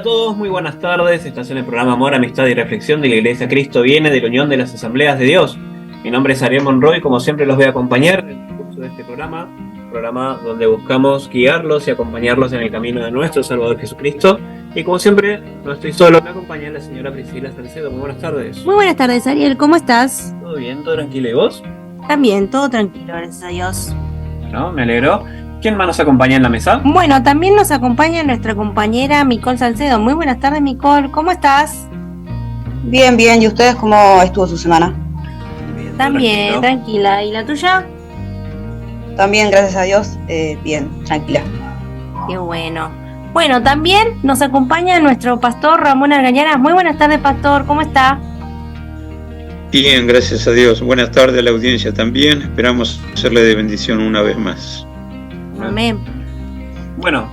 a todos, muy buenas tardes. Estás en el programa Amor, Amistad y Reflexión de la Iglesia Cristo Viene de la Unión de las Asambleas de Dios. Mi nombre es Ariel Monroy, como siempre los voy a acompañar en el curso de este programa donde buscamos guiarlos y acompañarlos en el camino de nuestro Salvador Jesucristo. Y como siempre, no estoy solo, me acompaña la señora Priscila Salcedo. Muy buenas tardes. Muy buenas tardes, Ariel, ¿cómo estás? ¿Todo bien? ¿Todo tranquilo? ¿Y vos? También, todo tranquilo, gracias a Dios. Bueno, me alegro. ¿Quién más nos acompaña en la mesa? Bueno, también nos acompaña nuestra compañera Micol Salcedo. Muy buenas tardes, Micol, ¿cómo estás? Bien, bien. ¿Y ustedes cómo estuvo su semana? Bien, También, tranquila. ¿Y la tuya? También, gracias a Dios, bien, tranquila. Qué bueno. Bueno, también nos acompaña nuestro pastor Ramón Argañaras. Muy buenas tardes, pastor, ¿cómo está? Bien, gracias a Dios. Buenas tardes a la audiencia también. Esperamos serle de bendición una vez más. Amén. Bueno,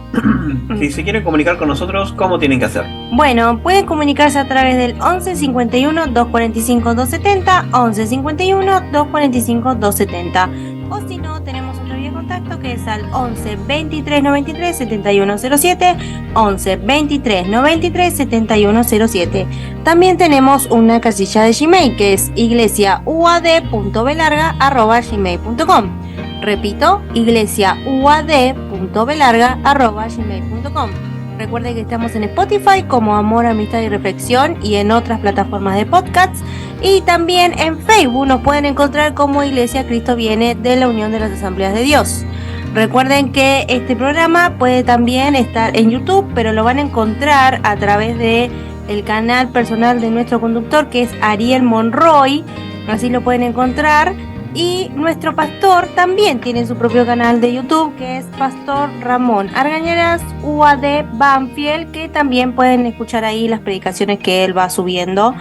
si se quieren comunicar con nosotros, ¿cómo tienen que hacer? Bueno, pueden comunicarse a través del 11 51 245 270, 11 51 245 270. O si no, tenemos otro vía de contacto que es al 11 23 93 7107, 11 23 93 7107. También tenemos una casilla de Gmail que es iglesiauad.belarga@gmail.com. Repito, iglesiauad.belarga@gmail.com. Recuerden que estamos en Spotify como Amor, Amistad y Reflexión y en otras plataformas de podcasts. Y también en Facebook nos pueden encontrar como Iglesia Cristo Viene de la Unión de las Asambleas de Dios. Recuerden que este programa puede también estar en YouTube, pero lo van a encontrar a través de el canal personal de nuestro conductor, que es Ariel Monroy. Así lo pueden encontrar. Y nuestro pastor también tiene su propio canal de YouTube, que es Pastor Ramón Argañaras UAD Banfield, que también pueden escuchar ahí las predicaciones que él va subiendo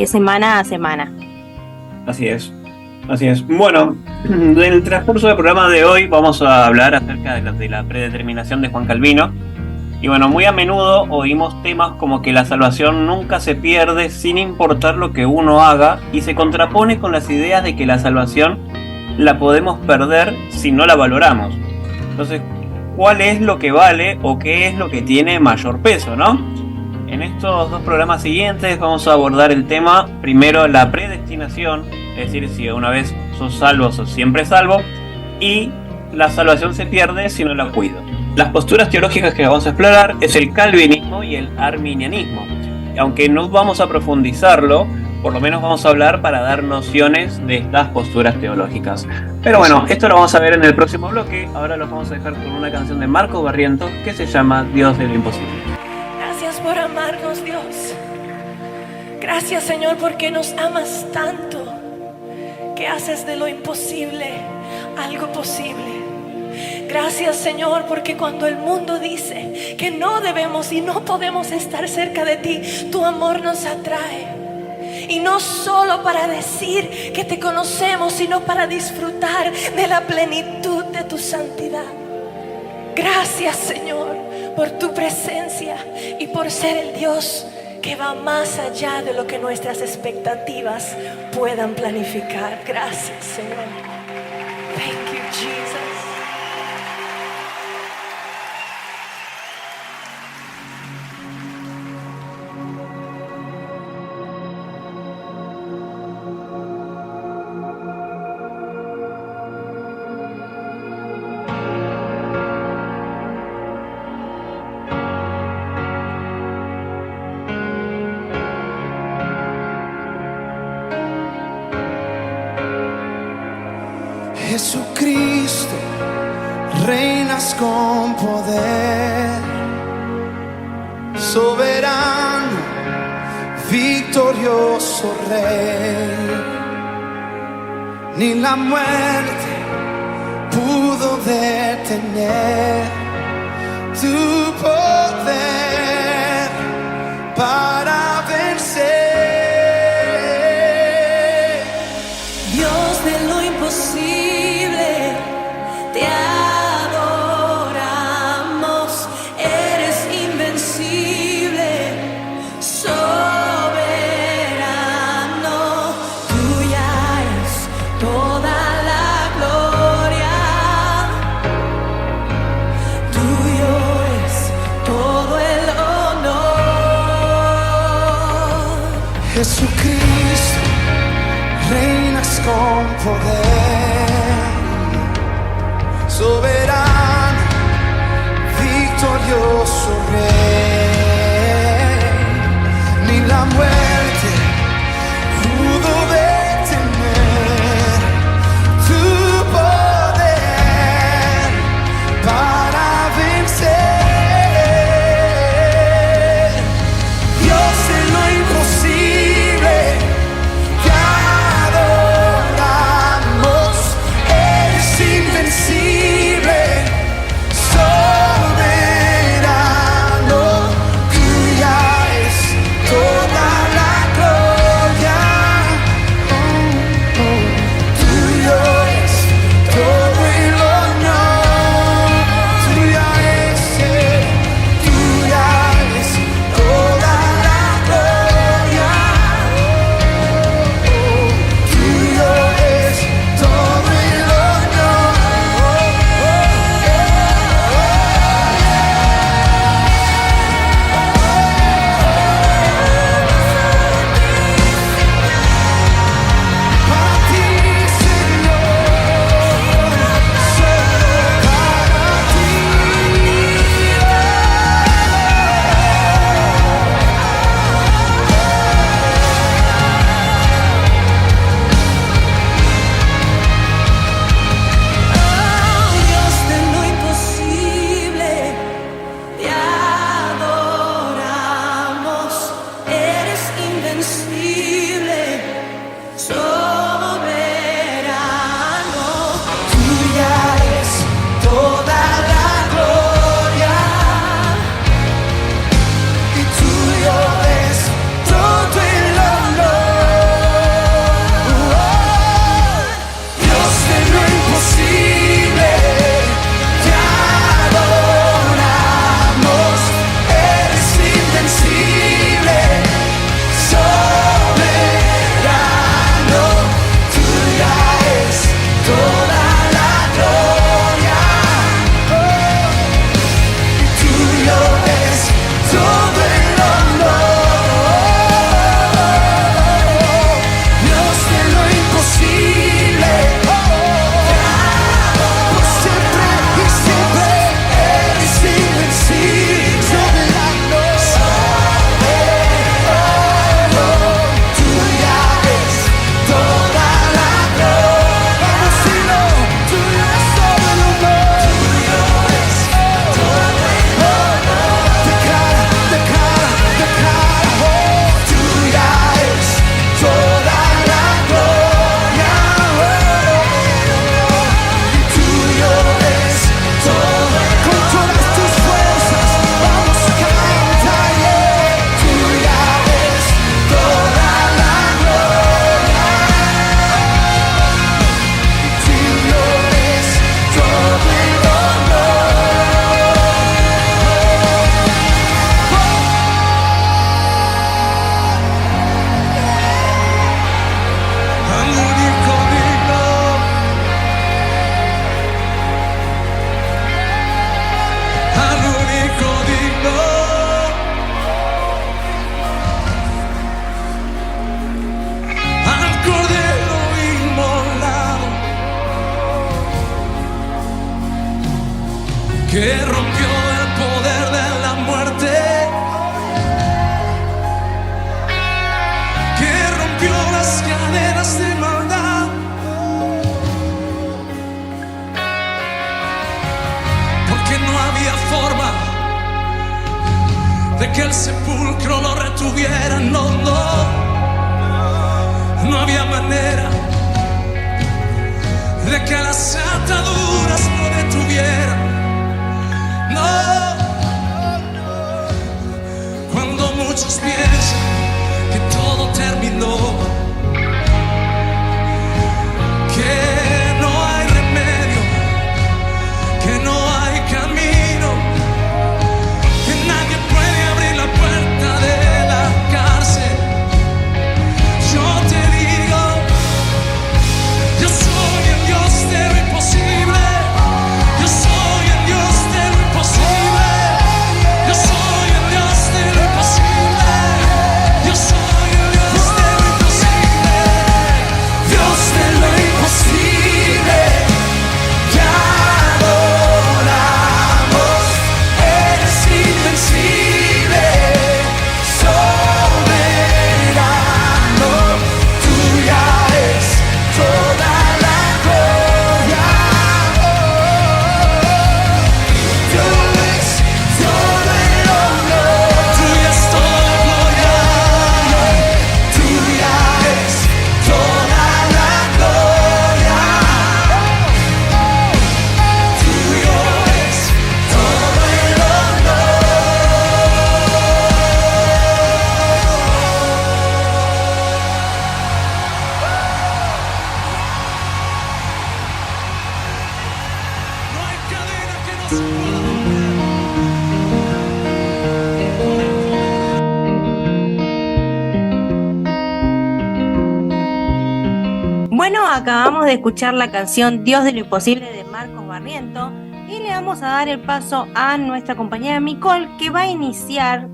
semana a semana. Así es. Bueno, en el transcurso del programa de hoy vamos a hablar acerca de la predeterminación de Juan Calvino. Y bueno, muy a menudo oímos temas como que la salvación nunca se pierde sin importar lo que uno haga, y se contrapone con las ideas de que la salvación la podemos perder si no la valoramos. Entonces, ¿cuál es lo que vale o qué es lo que tiene mayor peso, no? En estos dos programas siguientes vamos a abordar el tema, primero la predestinación, es decir, si una vez sos salvo, sos siempre salvo, y la salvación se pierde si no la cuido. Las posturas teológicas que vamos a explorar es el calvinismo y el arminianismo. Aunque no vamos a profundizarlo, por lo menos vamos a hablar para dar nociones de estas posturas teológicas. Pero bueno, esto lo vamos a ver en el próximo bloque. Ahora los vamos a dejar con una canción de Marcos Barrientos que se llama Dios de lo imposible. Gracias por amarnos, Dios. Gracias, Señor, porque nos amas tanto, que haces de lo imposible algo posible. Gracias, Señor, porque cuando el mundo dice que no debemos y no podemos estar cerca de ti, tu amor nos atrae. Y no solo para decir que te conocemos, sino para disfrutar de la plenitud de tu santidad. Gracias, Señor, por tu presencia y por ser el Dios que va más allá de lo que nuestras expectativas puedan planificar. Gracias, Señor. Thank you, Jesus. Jesucristo, reinas con poder, soberano, victorioso Rey. Ni la muerte pudo detener tu poder para vencer. Dios de lo imposible, te adoramos, eres invencible, soberano, tuya es toda la gloria, tuyo es Jesucristo, reinas con poder, soberano, victorioso Rey. Ni la muerte pudo detener tu poder para vencer. Dios de lo imposible, te adoramos, eres invencible, soberano, tuya es toda la gloria, tuyo es todo el honor, tuya es toda la gloria, tuyo es todo el para ti, Señor, solo para ti. Dios de lo imposible, te adoramos, eres invencible, soberano, tuya es toda la gloria, y tuyo es todo el honor. Dios de lo imposible, te adoramos, eres invencible, soberano, tuya es toda la gloria, y tuyo es todo el honor. Dios de lo imposible, por siempre y siempre eres invencible, soberano, tuya es toda la gloria. Vamos, dilo, tuyo es todo el honor, tuyo es todo el honor. Declara, tuya es toda la gloria, y tuyo es todo. Con todas tus fuerzas vamos a cantar, tuya es toda la gloria, y tuyo es todo el al único digno, al único digno, al Cordero inmolado, que rompió el poder de la muerte, que rompió las cadenas de maldad, porque no había forma de que el sepulcro lo retuviera, no, no había manera de que las ataduras lo detuvieran, no. Cuando muchos piensan que todo terminó, que no hay remedio, que no hay camino, que nadie puede abrir la puerta de la cárcel, yo te digo, yo soy el Dios de lo imposible, yo soy el Dios de lo imposible, yo soy el Dios de lo imposible, yo soy el Dios de Bueno, acabamos de escuchar la canción Dios de lo Imposible de Marcos Barriento y le vamos a dar el paso a nuestra compañera Micol, que va a iniciar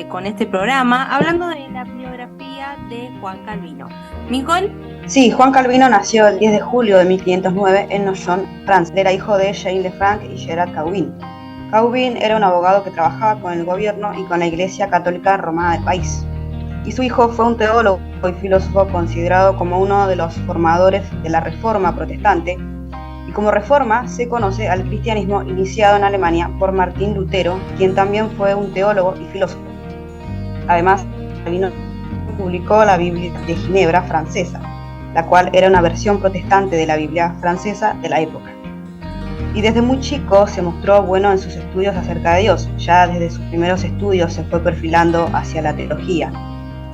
con este programa hablando de la biografía de Juan Calvino. Micol. Sí, Juan Calvino nació el 10 de julio de 1509 en Nogent, Francia. Era hijo de Jean Lefranc y Gerard Cauvin. Cauvin era un abogado que trabajaba con el gobierno y con la Iglesia Católica Romana del país. Y su hijo fue un teólogo y filósofo considerado como uno de los formadores de la Reforma protestante, y como Reforma se conoce al cristianismo iniciado en Alemania por Martín Lutero, quien también fue un teólogo y filósofo. Además, Calvino publicó la Biblia de Ginebra francesa, la cual era una versión protestante de la Biblia francesa de la época. Y desde muy chico se mostró bueno en sus estudios acerca de Dios. Ya desde sus primeros estudios se fue perfilando hacia la teología.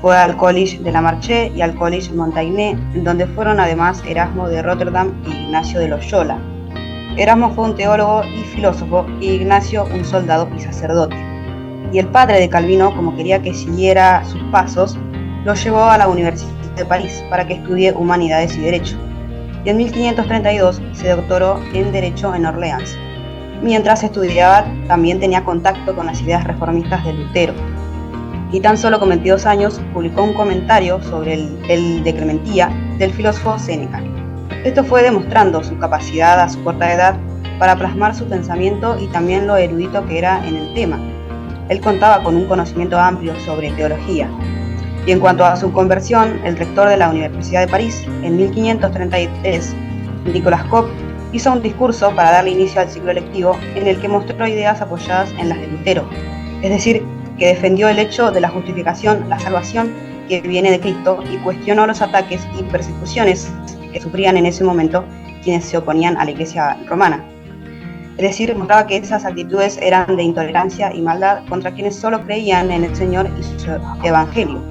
Fue al College de la Marche y al College Montaigne, donde fueron además Erasmo de Rotterdam y Ignacio de Loyola. Erasmo fue un teólogo y filósofo, y Ignacio un soldado y sacerdote. Y el padre de Calvino, como quería que siguiera sus pasos, lo llevó a la Universidad de París para que estudie Humanidades y Derecho. Y en 1532 se doctoró en Derecho en Orleans. Mientras estudiaba, también tenía contacto con las ideas reformistas de Lutero. Y tan solo con 22 años publicó un comentario sobre el de Clementía del filósofo Séneca. Esto fue demostrando su capacidad a su corta edad para plasmar su pensamiento y también lo erudito que era en el tema. Él contaba con un conocimiento amplio sobre teología. Y en cuanto a su conversión, el rector de la Universidad de París, en 1533, Nicolas Cop, hizo un discurso para darle inicio al ciclo lectivo en el que mostró ideas apoyadas en las de Lutero, es decir, que defendió el hecho de la justificación, la salvación que viene de Cristo, y cuestionó los ataques y persecuciones que sufrían en ese momento quienes se oponían a la Iglesia romana. Es decir, mostraba que esas actitudes eran de intolerancia y maldad contra quienes solo creían en el Señor y su Evangelio.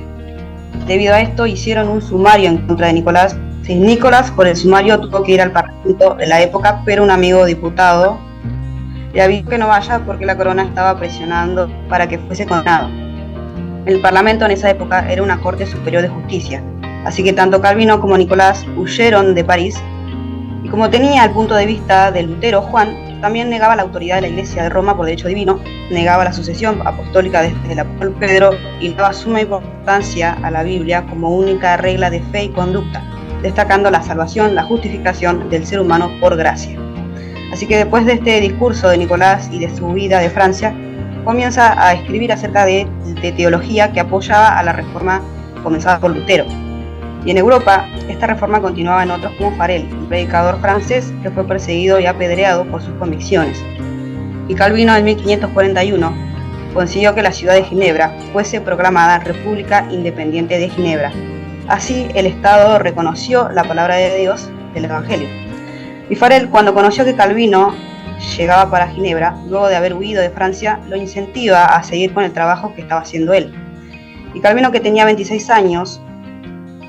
Debido a esto hicieron un sumario en contra de Nicolás. Sí, Nicolás por el sumario tuvo que ir al parlamento de la época, pero un amigo diputado le avisó que no vaya porque la corona estaba presionando para que fuese condenado. El parlamento en esa época era una corte superior de justicia, así que tanto Calvino como Nicolás huyeron de París, y como tenía el punto de vista de Lutero, Juan también negaba la autoridad de la Iglesia de Roma por derecho divino, negaba la sucesión apostólica desde el apóstol Pedro y daba suma importancia a la Biblia como única regla de fe y conducta, destacando la salvación, la justificación del ser humano por gracia. Así que después de este discurso de Nicolás y de su vida de Francia, comienza a escribir acerca de teología que apoyaba a la reforma comenzada por Lutero. Y en Europa, esta reforma continuaba en otros como Farel, un predicador francés que fue perseguido y apedreado por sus convicciones. Y Calvino en 1541 consiguió que la ciudad de Ginebra fuese proclamada República Independiente de Ginebra. Así el Estado reconoció la palabra de Dios del Evangelio. Y Farel, cuando conoció que Calvino llegaba para Ginebra, luego de haber huido de Francia, lo incentiva a seguir con el trabajo que estaba haciendo él. Y Calvino, que tenía 26 años,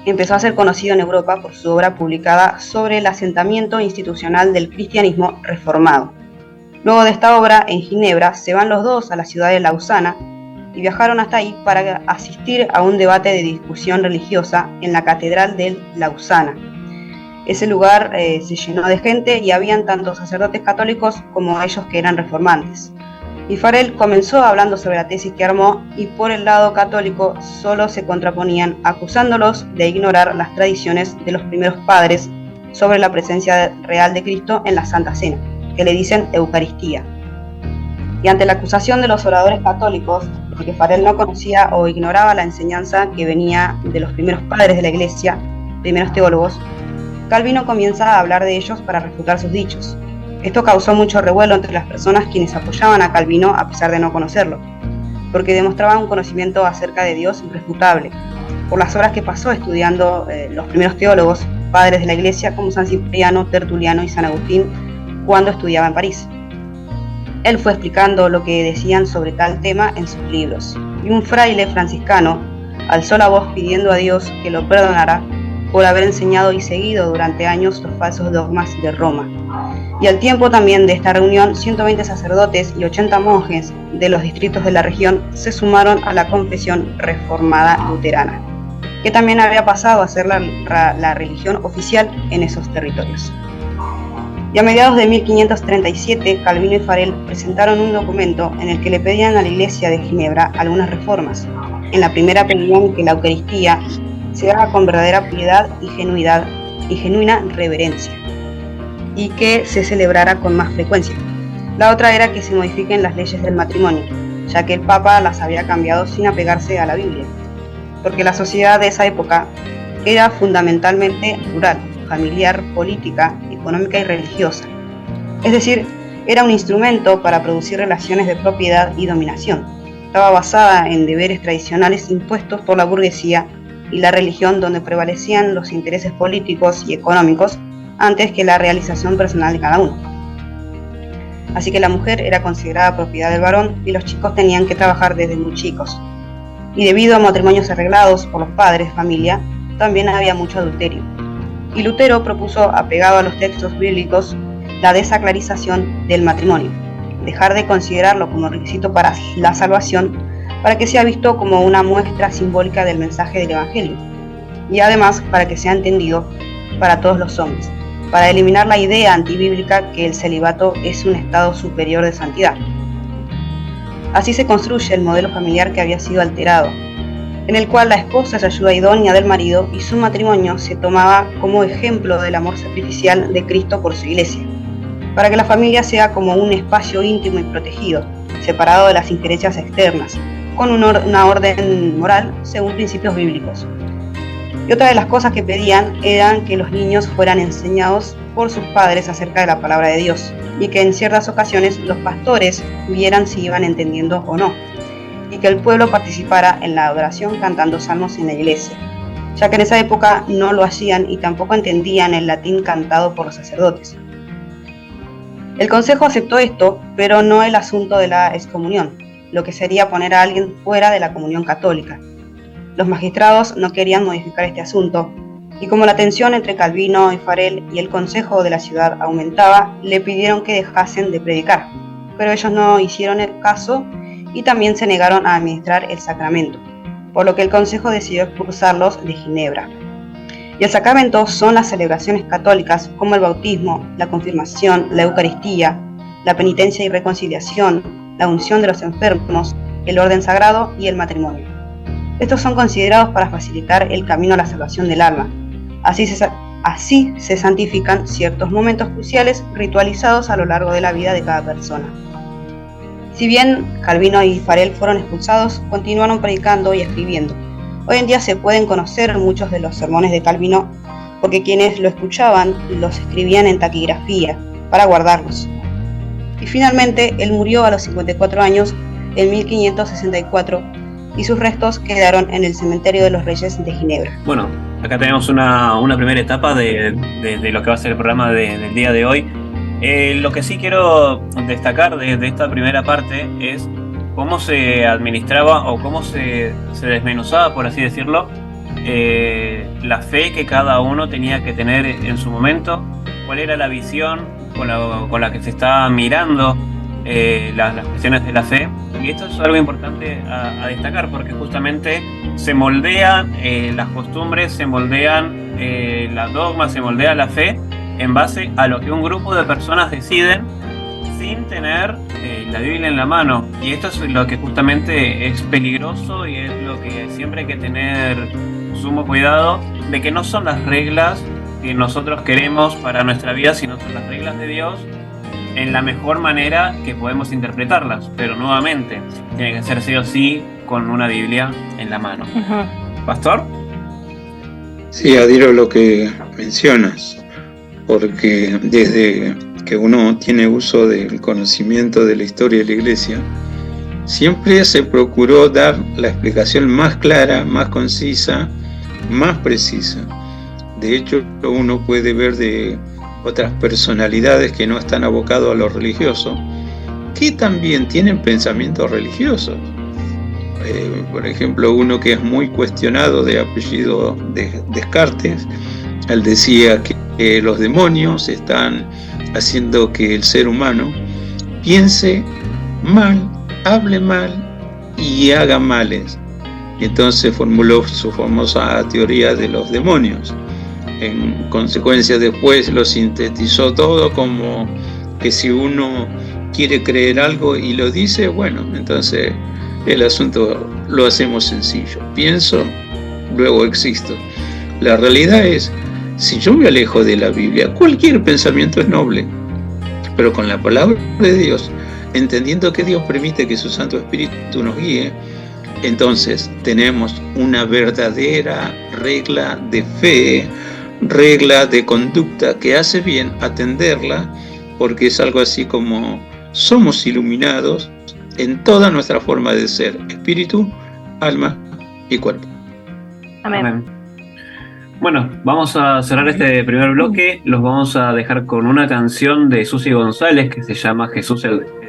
empezó a ser conocido en Europa por su obra publicada sobre el asentamiento institucional del cristianismo reformado. Luego de esta obra, en Ginebra, se van los dos a la ciudad de Lausana y viajaron hasta ahí para asistir a un debate de discusión religiosa en la Catedral de Lausana. Ese lugar se llenó de gente y habían tanto sacerdotes católicos como ellos que eran reformantes. Y Farel comenzó hablando sobre la tesis que armó, y por el lado católico solo se contraponían acusándolos de ignorar las tradiciones de los primeros padres sobre la presencia real de Cristo en la Santa Cena, que le dicen Eucaristía. Y ante la acusación de los oradores católicos de que Farel no conocía o ignoraba la enseñanza que venía de los primeros padres de la Iglesia, primeros teólogos, Calvino comienza a hablar de ellos para refutar sus dichos. Esto causó mucho revuelo entre las personas quienes apoyaban a Calvino a pesar de no conocerlo, porque demostraba un conocimiento acerca de Dios irrefutable, por las horas que pasó estudiando los primeros teólogos, padres de la Iglesia como San Cipriano, Tertuliano y San Agustín, cuando estudiaba en París. Él fue explicando lo que decían sobre tal tema en sus libros, y un fraile franciscano alzó la voz pidiendo a Dios que lo perdonara por haber enseñado y seguido durante años los falsos dogmas de Roma. Y al tiempo también de esta reunión, 120 sacerdotes y 80 monjes de los distritos de la región se sumaron a la confesión reformada luterana, que también había pasado a ser la religión oficial en esos territorios. Y a mediados de 1537, Calvino y Farel presentaron un documento en el que le pedían a la Iglesia de Ginebra algunas reformas. En la primera pedían que la Eucaristía se haga con verdadera piedad y genuina reverencia, y que se celebrara con más frecuencia. La otra era que se modifiquen las leyes del matrimonio, ya que el Papa las había cambiado sin apegarse a la Biblia, porque la sociedad de esa época era fundamentalmente rural, familiar, política, económica y religiosa. Es decir, era un instrumento para producir relaciones de propiedad y dominación. Estaba basada en deberes tradicionales impuestos por la burguesía y la religión, donde prevalecían los intereses políticos y económicos antes que la realización personal de cada uno. Así que la mujer era considerada propiedad del varón y los chicos tenían que trabajar desde muy chicos. Y debido a matrimonios arreglados por los padres, familia, también había mucho adulterio. Y Lutero propuso, apegado a los textos bíblicos, la desacralización del matrimonio, dejar de considerarlo como requisito para la salvación, para que sea visto como una muestra simbólica del mensaje del Evangelio, y además para que sea entendido para todos los hombres, para eliminar la idea antibíblica que el celibato es un estado superior de santidad. Así se construye el modelo familiar que había sido alterado, en el cual la esposa es ayuda idónea del marido y su matrimonio se tomaba como ejemplo del amor sacrificial de Cristo por su iglesia, para que la familia sea como un espacio íntimo y protegido, separado de las injerencias externas, con una orden moral según principios bíblicos. Y otra de las cosas que pedían eran que los niños fueran enseñados por sus padres acerca de la palabra de Dios, y que en ciertas ocasiones los pastores vieran si iban entendiendo o no, y que el pueblo participara en la adoración cantando salmos en la iglesia, ya que en esa época no lo hacían y tampoco entendían el latín cantado por los sacerdotes. El consejo aceptó esto, pero no el asunto de la excomunión, lo que sería poner a alguien fuera de la comunión católica. Los magistrados no querían modificar este asunto, y como la tensión entre Calvino y Farel y el consejo de la ciudad aumentaba, le pidieron que dejasen de predicar, pero ellos no hicieron el caso y también se negaron a administrar el sacramento, por lo que el consejo decidió expulsarlos de Ginebra. Y el sacramento son las celebraciones católicas como el bautismo, la confirmación, la Eucaristía, la penitencia y reconciliación, la unción de los enfermos, el orden sagrado y el matrimonio. Estos son considerados para facilitar el camino a la salvación del alma. Así se santifican ciertos momentos cruciales ritualizados a lo largo de la vida de cada persona. Si bien Calvino y Farel fueron expulsados, continuaron predicando y escribiendo. Hoy en día se pueden conocer muchos de los sermones de Calvino porque quienes lo escuchaban los escribían en taquigrafía para guardarlos. Y finalmente él murió a los 54 años en 1564 y sus restos quedaron en el cementerio de los Reyes de Ginebra. Bueno, acá tenemos una primera etapa de lo que va a ser el programa del día de hoy. Lo que sí quiero destacar de esta primera parte es cómo se administraba o cómo se desmenuzaba, por así decirlo, la fe que cada uno tenía que tener en su momento, cuál era la visión con la que se estaba mirando las cuestiones de la fe. Y esto es algo importante a destacar porque justamente se moldean las costumbres, se moldean las dogmas, se moldea la fe en base a lo que un grupo de personas deciden sin tener la Biblia en la mano. Y esto es lo que justamente es peligroso y es lo que siempre hay que tener sumo cuidado, de que no son las reglas que nosotros queremos para nuestra vida, sino son las reglas de Dios en la mejor manera que podemos interpretarlas. Pero nuevamente, tiene que ser sí o sí con una Biblia en la mano. ¿Pastor? Sí, adhiero a lo que mencionas, porque desde que uno tiene uso del conocimiento de la historia de la Iglesia, siempre se procuró dar la explicación más clara, más concisa, más precisa. De hecho, uno puede ver de otras personalidades que no están abocados a lo religioso, que también tienen pensamientos religiosos. Por ejemplo, uno que es muy cuestionado, de apellido Descartes, él decía que los demonios están haciendo que el ser humano piense mal, hable mal y haga males. Y entonces formuló su famosa teoría de los demonios. En consecuencia, después lo sintetizó todo como que si uno quiere creer algo y lo dice, bueno, entonces el asunto lo hacemos sencillo. Pienso, luego existo. La realidad es, si yo me alejo de la Biblia, cualquier pensamiento es noble, pero con la palabra de Dios, entendiendo que Dios permite que su Santo Espíritu nos guíe, entonces tenemos una verdadera regla de fe, regla de conducta que hace bien atenderla, porque es algo así como somos iluminados en toda nuestra forma de ser, espíritu, alma y cuerpo. Amén. Amén. Bueno, vamos a cerrar este primer bloque. Los vamos a dejar con una canción de Susi González que se llama Jesús el Rey.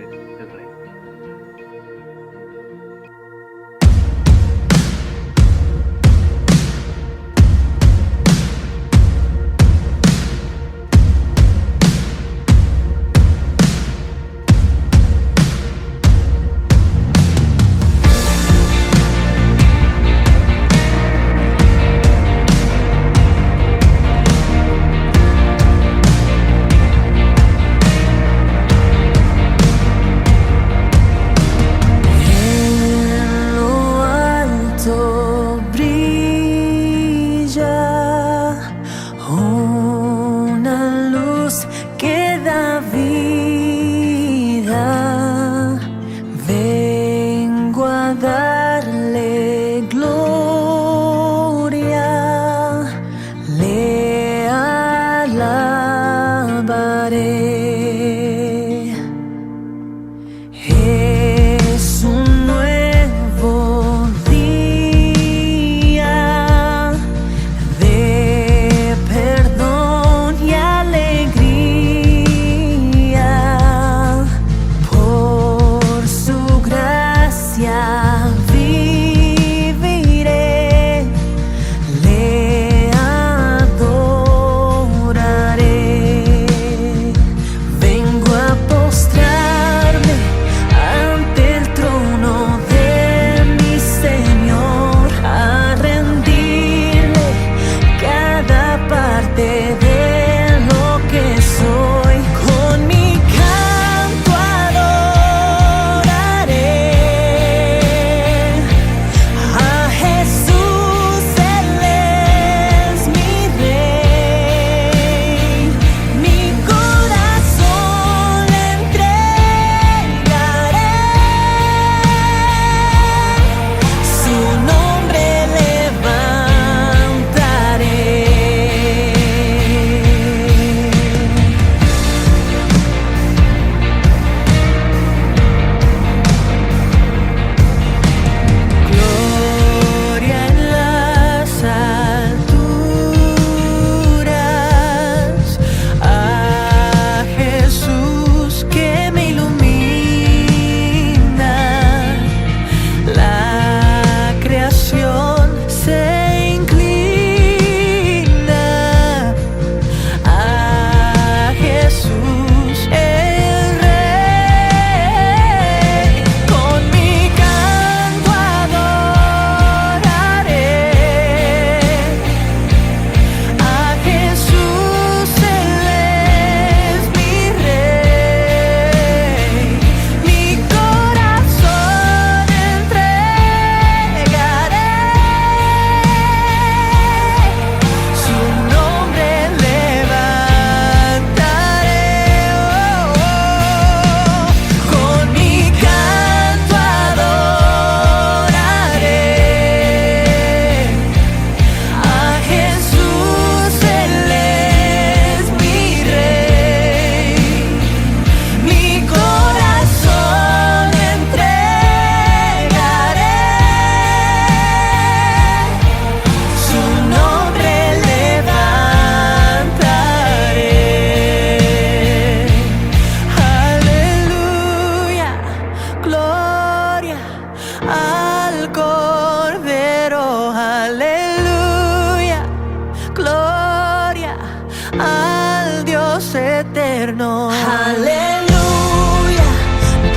al Dios eterno. Aleluya,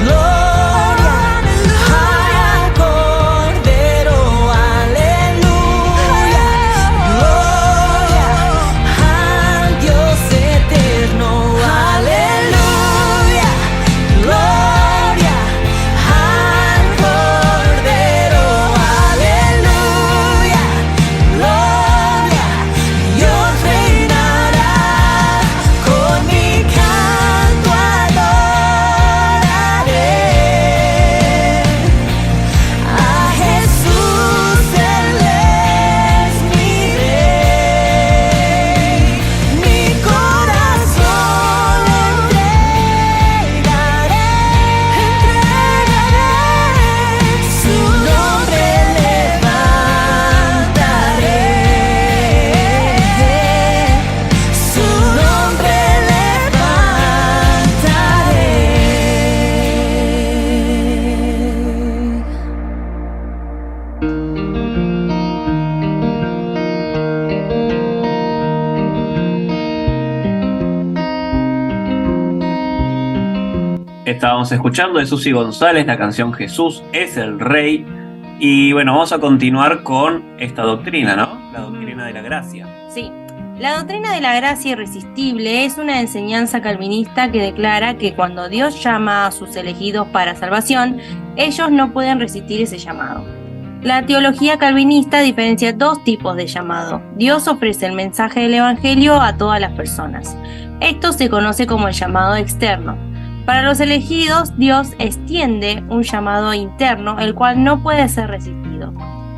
gloria al Cordero. Aleluya, gloria al Dios eterno. Aleluya, gloria al Cordero. Aleluya, gloria, Dios reinará. Con mi canto adoraré a Jesús, Él es mi Rey. Mi corazón entregaré, su nombre levantaré, su nombre levantaré. Estábamos escuchando de Susi González la canción Jesús es el Rey. Y bueno, vamos a continuar con esta doctrina, ¿no? La doctrina de la gracia. Sí. La doctrina de la gracia irresistible es una enseñanza calvinista que declara que cuando Dios llama a sus elegidos para salvación, ellos no pueden resistir ese llamado. La teología calvinista diferencia dos tipos de llamado. Dios ofrece el mensaje del Evangelio a todas las personas. Esto se conoce como el llamado externo. Para los elegidos, Dios extiende un llamado interno, el cual no puede ser resistido.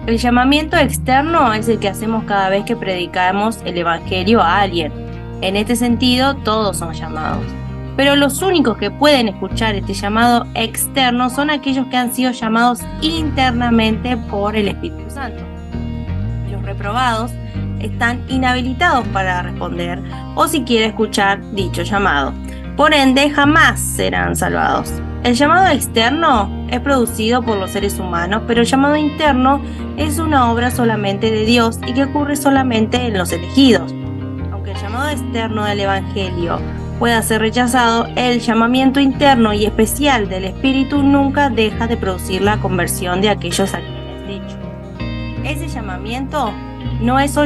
El llamamiento externo es el que hacemos cada vez que predicamos el Evangelio a alguien. En este sentido, todos son llamados. Pero los únicos que pueden escuchar este llamado externo son aquellos que han sido llamados internamente por el Espíritu Santo. Los reprobados están inhabilitados para responder o siquiera escuchar dicho llamado. Por ende, jamás serán salvados. El llamado externo es producido por los seres humanos, pero el llamado interno es una obra solamente de Dios y que ocurre solamente en los elegidos. Aunque el llamado externo del Evangelio pueda ser rechazado, el llamamiento interno y especial del Espíritu nunca deja de producir la conversión de aquellos a quienes dicho. Ese llamamiento no es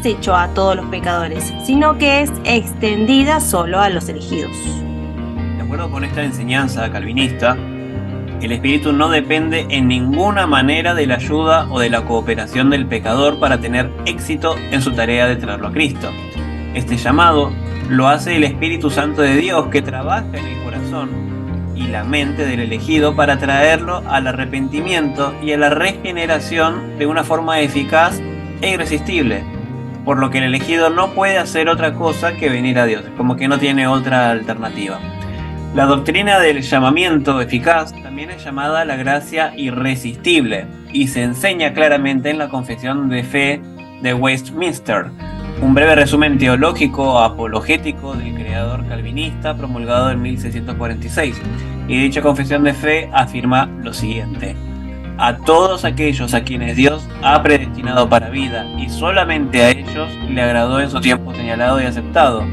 hecho a todos los pecadores, sino que es extendida solo a los elegidos. De acuerdo con esta enseñanza calvinista, el Espíritu no depende en ninguna manera de la ayuda o de la cooperación del pecador para tener éxito en su tarea de traerlo a Cristo. Este llamado lo hace el Espíritu Santo de Dios, que trabaja en el corazón y la mente del elegido para traerlo al arrepentimiento y a la regeneración de una forma eficaz e irresistible, por lo que el elegido no puede hacer otra cosa que venir a Dios, como que no tiene otra alternativa. La doctrina del llamamiento eficaz también es llamada la gracia irresistible y se enseña claramente en la Confesión de Fe de Westminster, un breve resumen teológico apologético del creador calvinista promulgado en 1646, y dicha confesión de fe afirma lo siguiente: a todos aquellos a quienes Dios ha predestinado para vida, y solamente a ellos le agradó en su tiempo señalado y aceptado,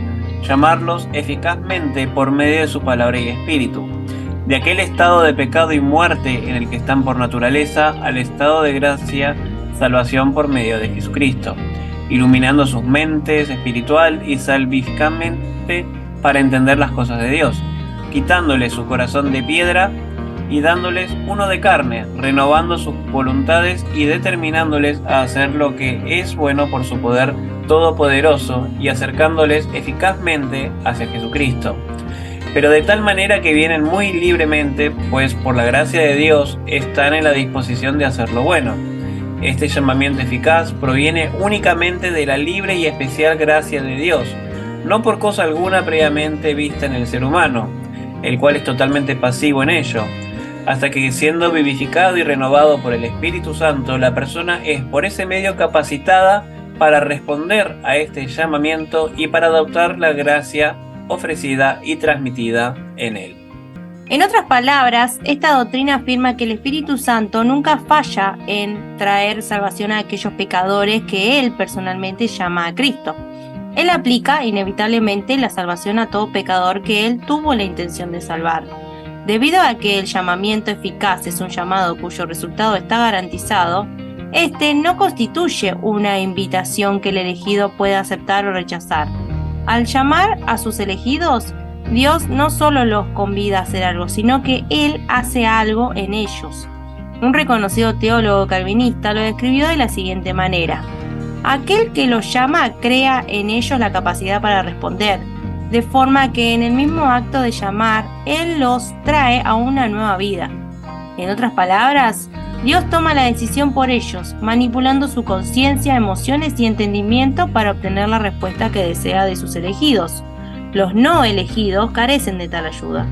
llamarlos eficazmente por medio de su palabra y espíritu, de aquel estado de pecado y muerte en el que están por naturaleza, al estado de gracia, salvación por medio de Jesucristo, iluminando sus mentes espiritual y salvíficamente para entender las cosas de Dios, quitándoles su corazón de piedra y dándoles uno de carne, renovando sus voluntades y determinándoles a hacer lo que es bueno por su poder todopoderoso y acercándoles eficazmente hacia Jesucristo. Pero de tal manera que vienen muy libremente, pues por la gracia de Dios están en la disposición de hacer lo bueno. Este llamamiento eficaz proviene únicamente de la libre y especial gracia de Dios, no por cosa alguna previamente vista en el ser humano, el cual es totalmente pasivo en ello, hasta que siendo vivificado y renovado por el Espíritu Santo, la persona es por ese medio capacitada para responder a este llamamiento y para adoptar la gracia ofrecida y transmitida en él. En otras palabras, esta doctrina afirma que el Espíritu Santo nunca falla en traer salvación a aquellos pecadores que Él personalmente llama a Cristo. Él aplica inevitablemente la salvación a todo pecador que Él tuvo la intención de salvar. Debido a que el llamamiento eficaz es un llamado cuyo resultado está garantizado, este no constituye una invitación que el elegido pueda aceptar o rechazar. Al llamar a sus elegidos, Dios no solo los convida a hacer algo, sino que Él hace algo en ellos. Un reconocido teólogo calvinista lo describió de la siguiente manera: aquel que los llama crea en ellos la capacidad para responder, de forma que en el mismo acto de llamar, Él los trae a una nueva vida. En otras palabras, Dios toma la decisión por ellos, manipulando su conciencia, emociones y entendimiento para obtener la respuesta que desea de sus elegidos. Los no elegidos carecen de tal ayuda.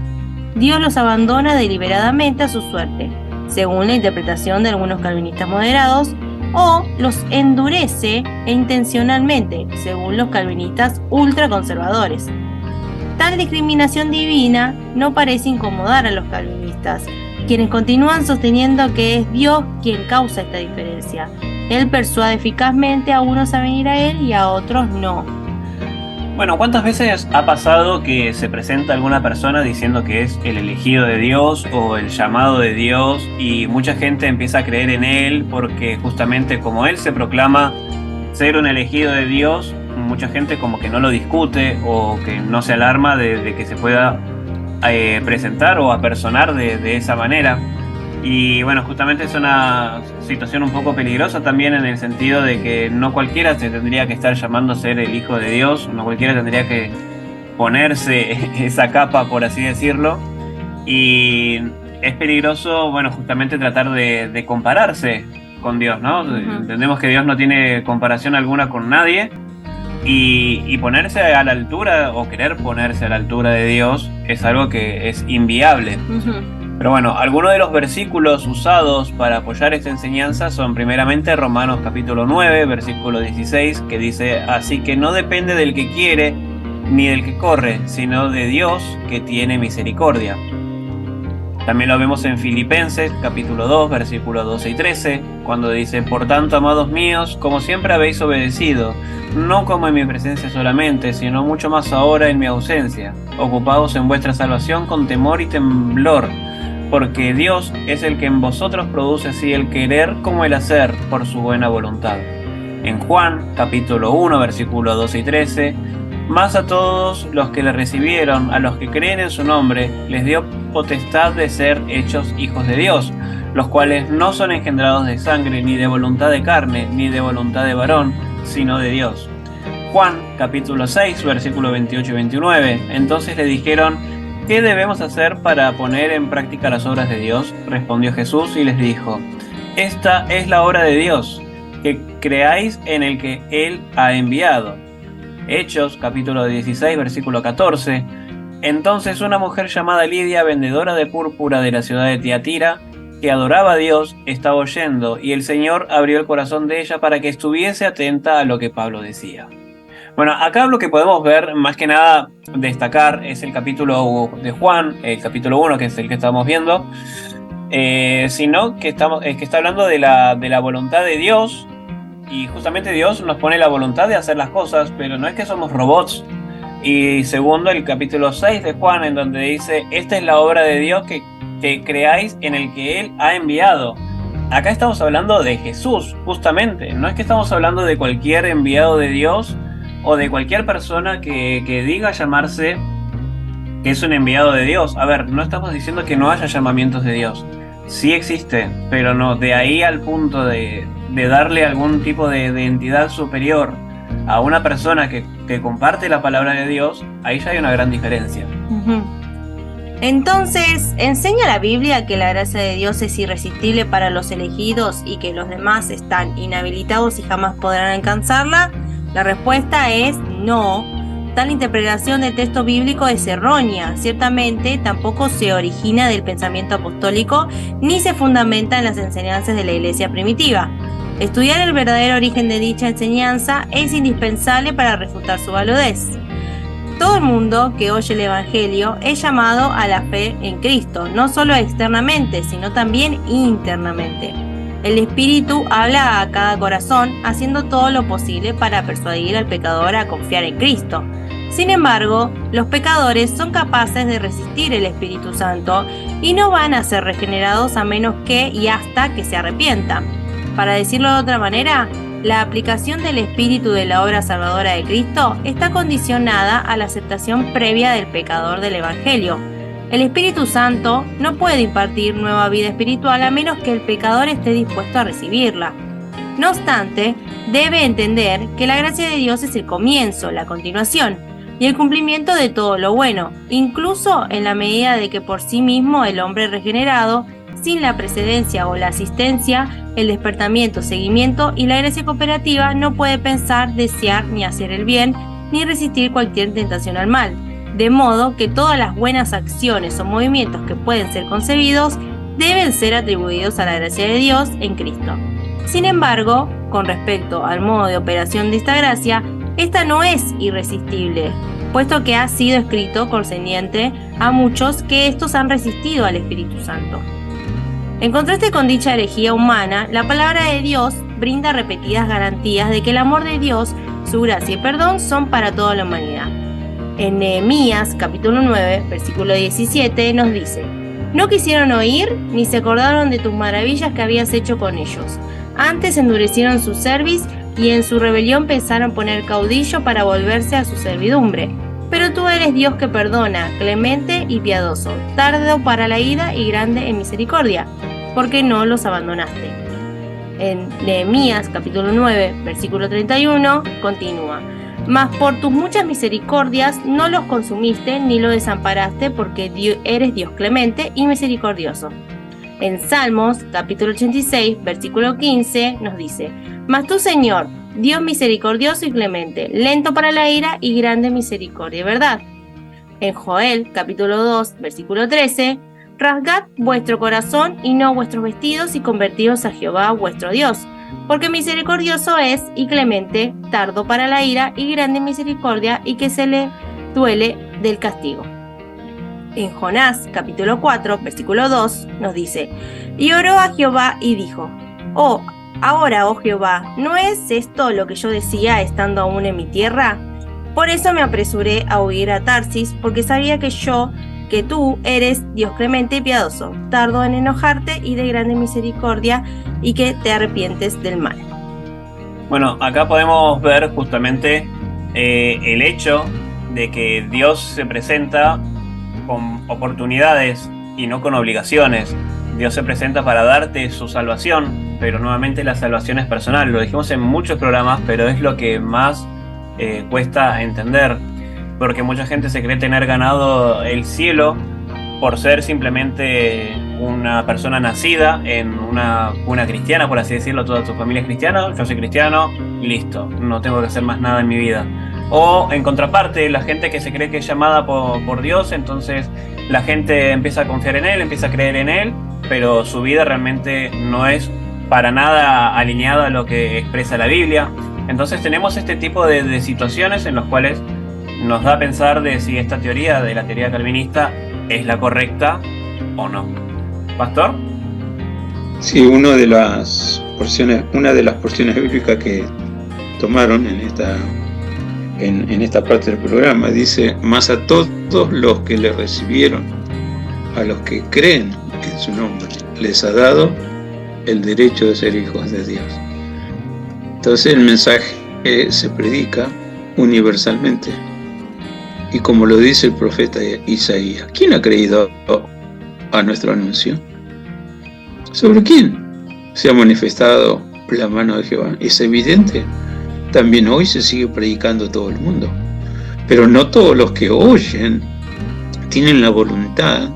Dios los abandona deliberadamente a su suerte, según la interpretación de algunos calvinistas moderados, o los endurece intencionalmente, según los calvinistas ultraconservadores. Tal discriminación divina no parece incomodar a los calvinistas, quienes continúan sosteniendo que es Dios quien causa esta diferencia. Él persuade eficazmente a unos a venir a Él y a otros no. Bueno, ¿cuántas veces ha pasado que se presenta alguna persona diciendo que es el elegido de Dios o el llamado de Dios y mucha gente empieza a creer en él porque justamente como él se proclama ser un elegido de Dios, mucha gente como que no lo discute o que no se alarma de que se pueda presentar o apersonar de esa manera? Y bueno, justamente es una situación un poco peligrosa también en el sentido de que no cualquiera se tendría que estar llamando a ser el hijo de Dios, no cualquiera tendría que ponerse esa capa, por así decirlo, y es peligroso, bueno, justamente tratar de compararse con Dios, ¿no? Entendemos que Dios no tiene comparación alguna con nadie y ponerse a la altura o querer ponerse a la altura de Dios es algo que es inviable. Pero bueno, algunos de los versículos usados para apoyar esta enseñanza son primeramente Romanos capítulo 9, versículo 16, que dice: así que no depende del que quiere ni del que corre, sino de Dios que tiene misericordia. También lo vemos en Filipenses capítulo 2, versículos 12 y 13, cuando dice: por tanto, amados míos, como siempre habéis obedecido, no como en mi presencia solamente, sino mucho más ahora en mi ausencia, ocupados en vuestra salvación con temor y temblor, porque Dios es el que en vosotros produce así el querer como el hacer por su buena voluntad. En Juan, capítulo 1, versículos 12 y 13, más a todos los que le recibieron, a los que creen en su nombre, les dio potestad de ser hechos hijos de Dios, los cuales no son engendrados de sangre, ni de voluntad de carne, ni de voluntad de varón, sino de Dios. Juan, capítulo 6, versículos 28 y 29, entonces le dijeron: ¿qué debemos hacer para poner en práctica las obras de Dios? Respondió Jesús y les dijo: esta es la obra de Dios, que creáis en el que Él ha enviado. Hechos, capítulo 16, versículo 14. Entonces una mujer llamada Lidia, vendedora de púrpura de la ciudad de Tiatira, que adoraba a Dios, estaba oyendo, y el Señor abrió el corazón de ella para que estuviese atenta a lo que Pablo decía. Bueno, acá lo que podemos ver, más que nada destacar, es el capítulo de Juan, el capítulo 1, que es el que estamos viendo, sino que está hablando de la voluntad de Dios, y justamente Dios nos pone la voluntad de hacer las cosas, pero no es que somos robots. Y segundo, el capítulo 6 de Juan, en donde dice: esta es la obra de Dios, que creáis en el que Él ha enviado. Acá estamos hablando de Jesús, justamente, no es que estamos hablando de cualquier enviado de Dios, o de cualquier persona que diga llamarse que es un enviado de Dios. A ver, no estamos diciendo que no haya llamamientos de Dios. Sí existe, pero no de ahí al punto de darle algún tipo de entidad superior a una persona que comparte la palabra de Dios. Ahí ya hay una gran diferencia. Entonces, ¿enseña la Biblia que la gracia de Dios es irresistible para los elegidos y que los demás están inhabilitados y jamás podrán alcanzarla? La respuesta es no. Tal interpretación del texto bíblico es errónea. Ciertamente tampoco se origina del pensamiento apostólico ni se fundamenta en las enseñanzas de la iglesia primitiva. Estudiar el verdadero origen de dicha enseñanza es indispensable para refutar su validez. Todo el mundo que oye el Evangelio es llamado a la fe en Cristo, no solo externamente, sino también internamente. El Espíritu habla a cada corazón, haciendo todo lo posible para persuadir al pecador a confiar en Cristo. Sin embargo, los pecadores son capaces de resistir el Espíritu Santo y no van a ser regenerados a menos que y hasta que se arrepientan. Para decirlo de otra manera, la aplicación del Espíritu de la obra salvadora de Cristo está condicionada a la aceptación previa del pecador del Evangelio. El Espíritu Santo no puede impartir nueva vida espiritual a menos que el pecador esté dispuesto a recibirla. No obstante, debe entender que la gracia de Dios es el comienzo, la continuación y el cumplimiento de todo lo bueno, incluso en la medida de que por sí mismo el hombre regenerado, sin la precedencia o la asistencia, el despertamiento, seguimiento y la gracia cooperativa no puede pensar, desear ni hacer el bien, ni resistir cualquier tentación al mal. De modo que todas las buenas acciones o movimientos que pueden ser concebidos deben ser atribuidos a la gracia de Dios en Cristo. Sin embargo, con respecto al modo de operación de esta gracia, esta no es irresistible, puesto que ha sido escrito concerniente a muchos que estos han resistido al Espíritu Santo. En contraste con dicha herejía humana, la palabra de Dios brinda repetidas garantías de que el amor de Dios, su gracia y perdón son para toda la humanidad. En Nehemías capítulo 9, versículo 17 nos dice: No quisieron oír ni se acordaron de tus maravillas que habías hecho con ellos. Antes endurecieron su cerviz y en su rebelión pensaron poner caudillo para volverse a su servidumbre. Pero tú eres Dios que perdona, clemente y piadoso, tardo para la ira y grande en misericordia, porque no los abandonaste. En Nehemías capítulo 9, versículo 31 continúa: Mas por tus muchas misericordias no los consumiste ni los desamparaste, porque eres Dios clemente y misericordioso. En Salmos, capítulo 86, versículo 15, nos dice: Mas tú, Señor, Dios misericordioso y clemente, lento para la ira y grande misericordia y verdad. En Joel, capítulo 2, versículo 13, rasgad vuestro corazón y no vuestros vestidos y convertíos a Jehová vuestro Dios, porque misericordioso es y clemente, tardo para la ira y grande misericordia, y que se le duele del castigo. En Jonás, capítulo 4, versículo 2, nos dice: Y oró a Jehová y dijo: Ahora, oh Jehová, ¿no es esto lo que yo decía estando aún en mi tierra? Por eso me apresuré a huir a Tarsis, porque sabía que tú eres Dios clemente y piadoso, tardo en enojarte y de grande misericordia, y que te arrepientes del mal. Bueno, acá podemos ver justamente el hecho de que Dios se presenta con oportunidades y no con obligaciones. Dios se presenta para darte su salvación, pero nuevamente la salvación es personal. Lo dijimos en muchos programas, pero es lo que más cuesta entender, porque mucha gente se cree tener ganado el cielo por ser simplemente una persona nacida en una cuna cristiana, por así decirlo. Toda tu familia es cristiana, yo soy cristiano y listo, no tengo que hacer más nada en mi vida. O en contraparte, la gente que se cree que es llamada por Dios, entonces la gente empieza a confiar en Él, empieza a creer en Él, pero su vida realmente no es para nada alineada a lo que expresa la Biblia. Entonces tenemos este tipo de situaciones en las cuales nos da a pensar de si esta teoría de la teoría calvinista es la correcta o no. ¿Pastor? Sí, una de las porciones bíblicas que tomaron en esta parte del programa dice: Mas a todos los que le recibieron, a los que creen en su nombre, les ha dado el derecho de ser hijos de Dios. Entonces el mensaje se predica universalmente. Y como lo dice el profeta Isaías, ¿quién ha creído a nuestro anuncio? ¿Sobre quién se ha manifestado la mano de Jehová? Es evidente. También hoy se sigue predicando todo el mundo. Pero no todos los que oyen tienen la voluntad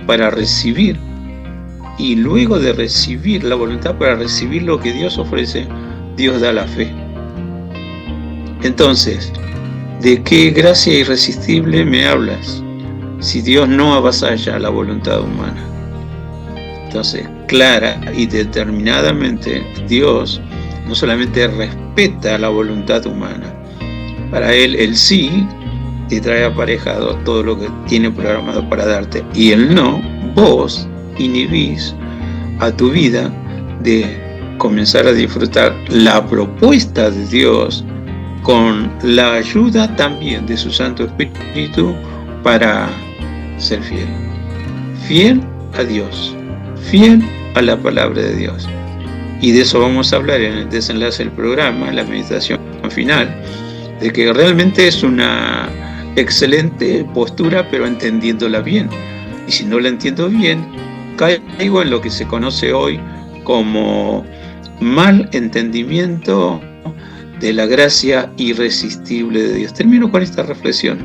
para recibir. Y luego de recibir la voluntad para recibir lo que Dios ofrece, Dios da la fe. Entonces, ¿de qué gracia irresistible me hablas si Dios no avasalla la voluntad humana? Entonces, clara y determinadamente, Dios no solamente respeta la voluntad humana, para Él el sí te trae aparejado todo lo que tiene programado para darte, y el no, vos inhibís a tu vida de comenzar a disfrutar la propuesta de Dios con la ayuda también de su Santo Espíritu para ser fiel. Fiel a Dios, fiel a la palabra de Dios. Y de eso vamos a hablar en el desenlace del programa, la meditación final, de que realmente es una excelente postura, pero entendiéndola bien. Y si no la entiendo bien, caigo en lo que se conoce hoy como mal entendimiento de la gracia irresistible de Dios. Termino con esta reflexión.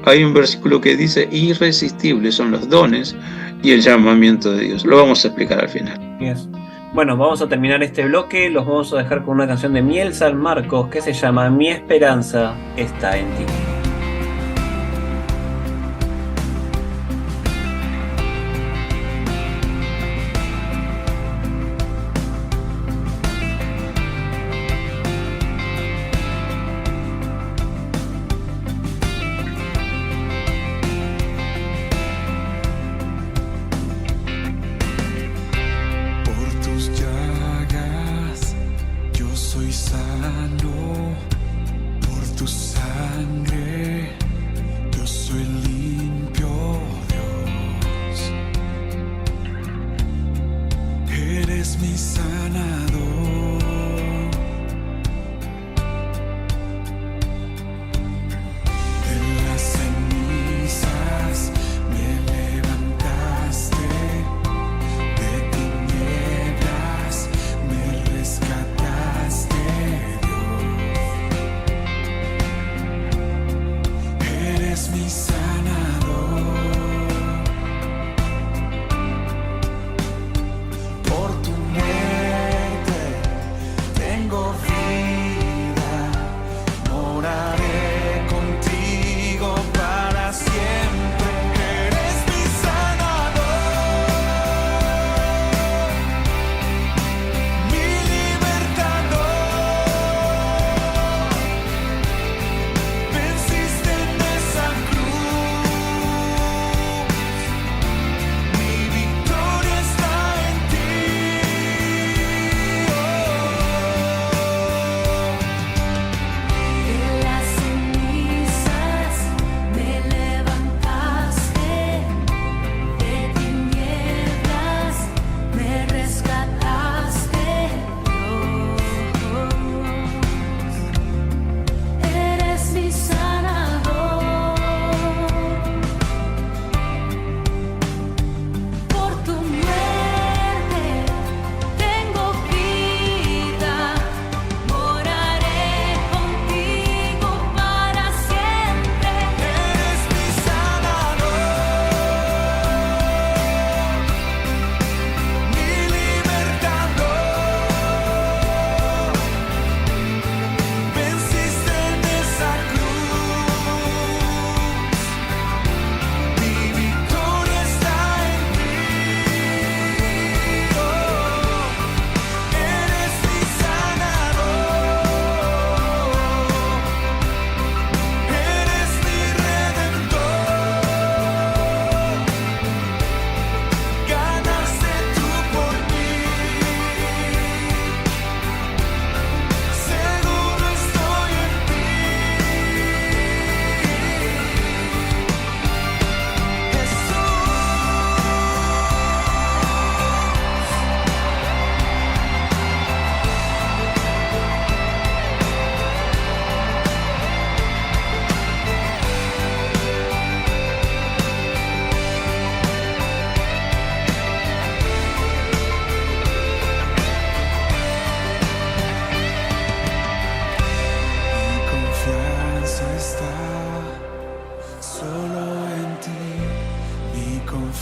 Hay un versículo que dice: irresistibles son los dones y el llamamiento de Dios. Lo vamos a explicar al final. Yes. Bueno, vamos a terminar este bloque. Los vamos a dejar con una canción de Miel San Marcos que se llama Mi esperanza está en ti.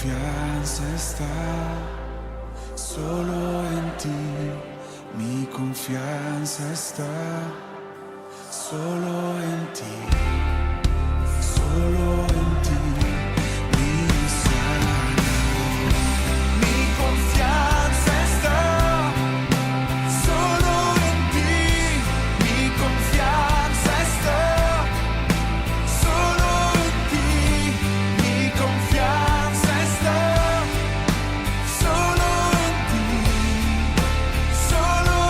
confianza está solo en ti. Mi confianza está solo en ti. Solo en ti. Mi Salvador. Mi confianza está solo en ti. Mi confianza está solo en ti. Mi confianza está solo en ti. Solo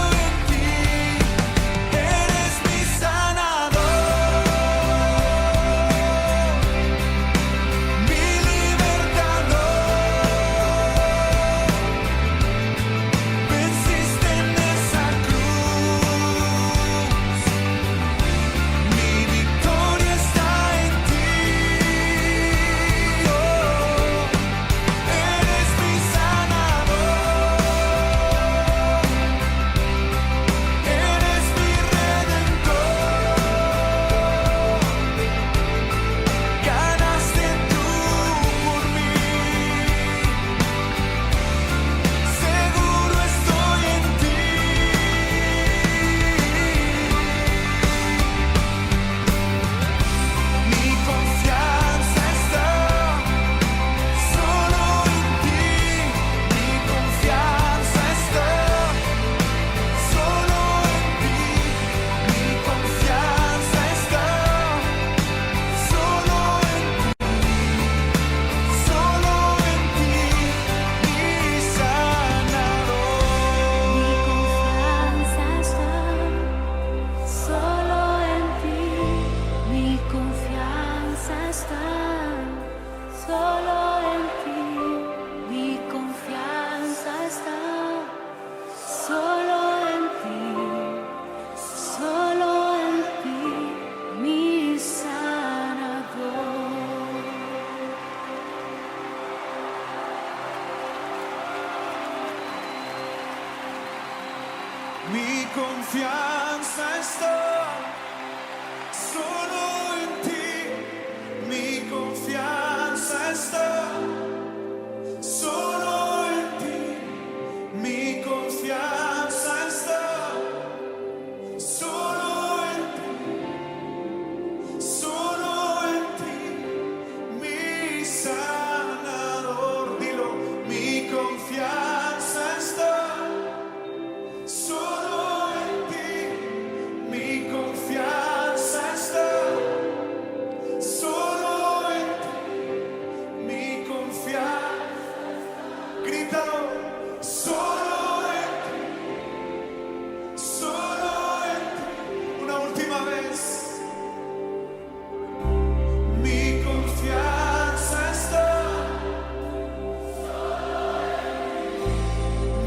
confianza está solo en ti. Mi confianza está solo en ti. Mi confianza está solo en ti. Solo en ti. Mi sanador, dilo. Mi confianza está solo en ti. Mi confianza está solo en ti. Mi confianza, grítalo, solo en ti, solo en ti. Una última vez. Mi confianza está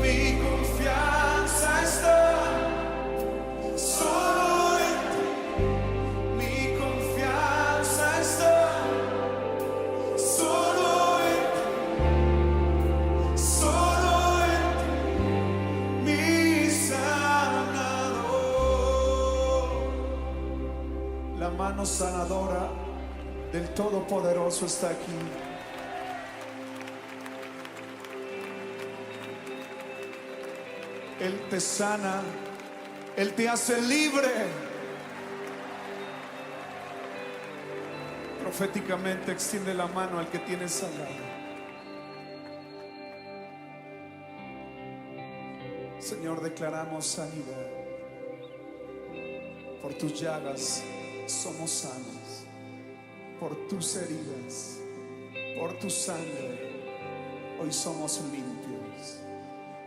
mi confianza está solo en ti. Mi confianza está solo en ti. Solo en ti. Mi sanador. La mano sanadora del Todopoderoso está aquí. Él te sana, Él te hace libre. Proféticamente extiende la mano al que tienes al lado. Señor, declaramos sanidad. Por tus llagas somos sanos. Por tus heridas, por tu sangre, hoy somos limpios.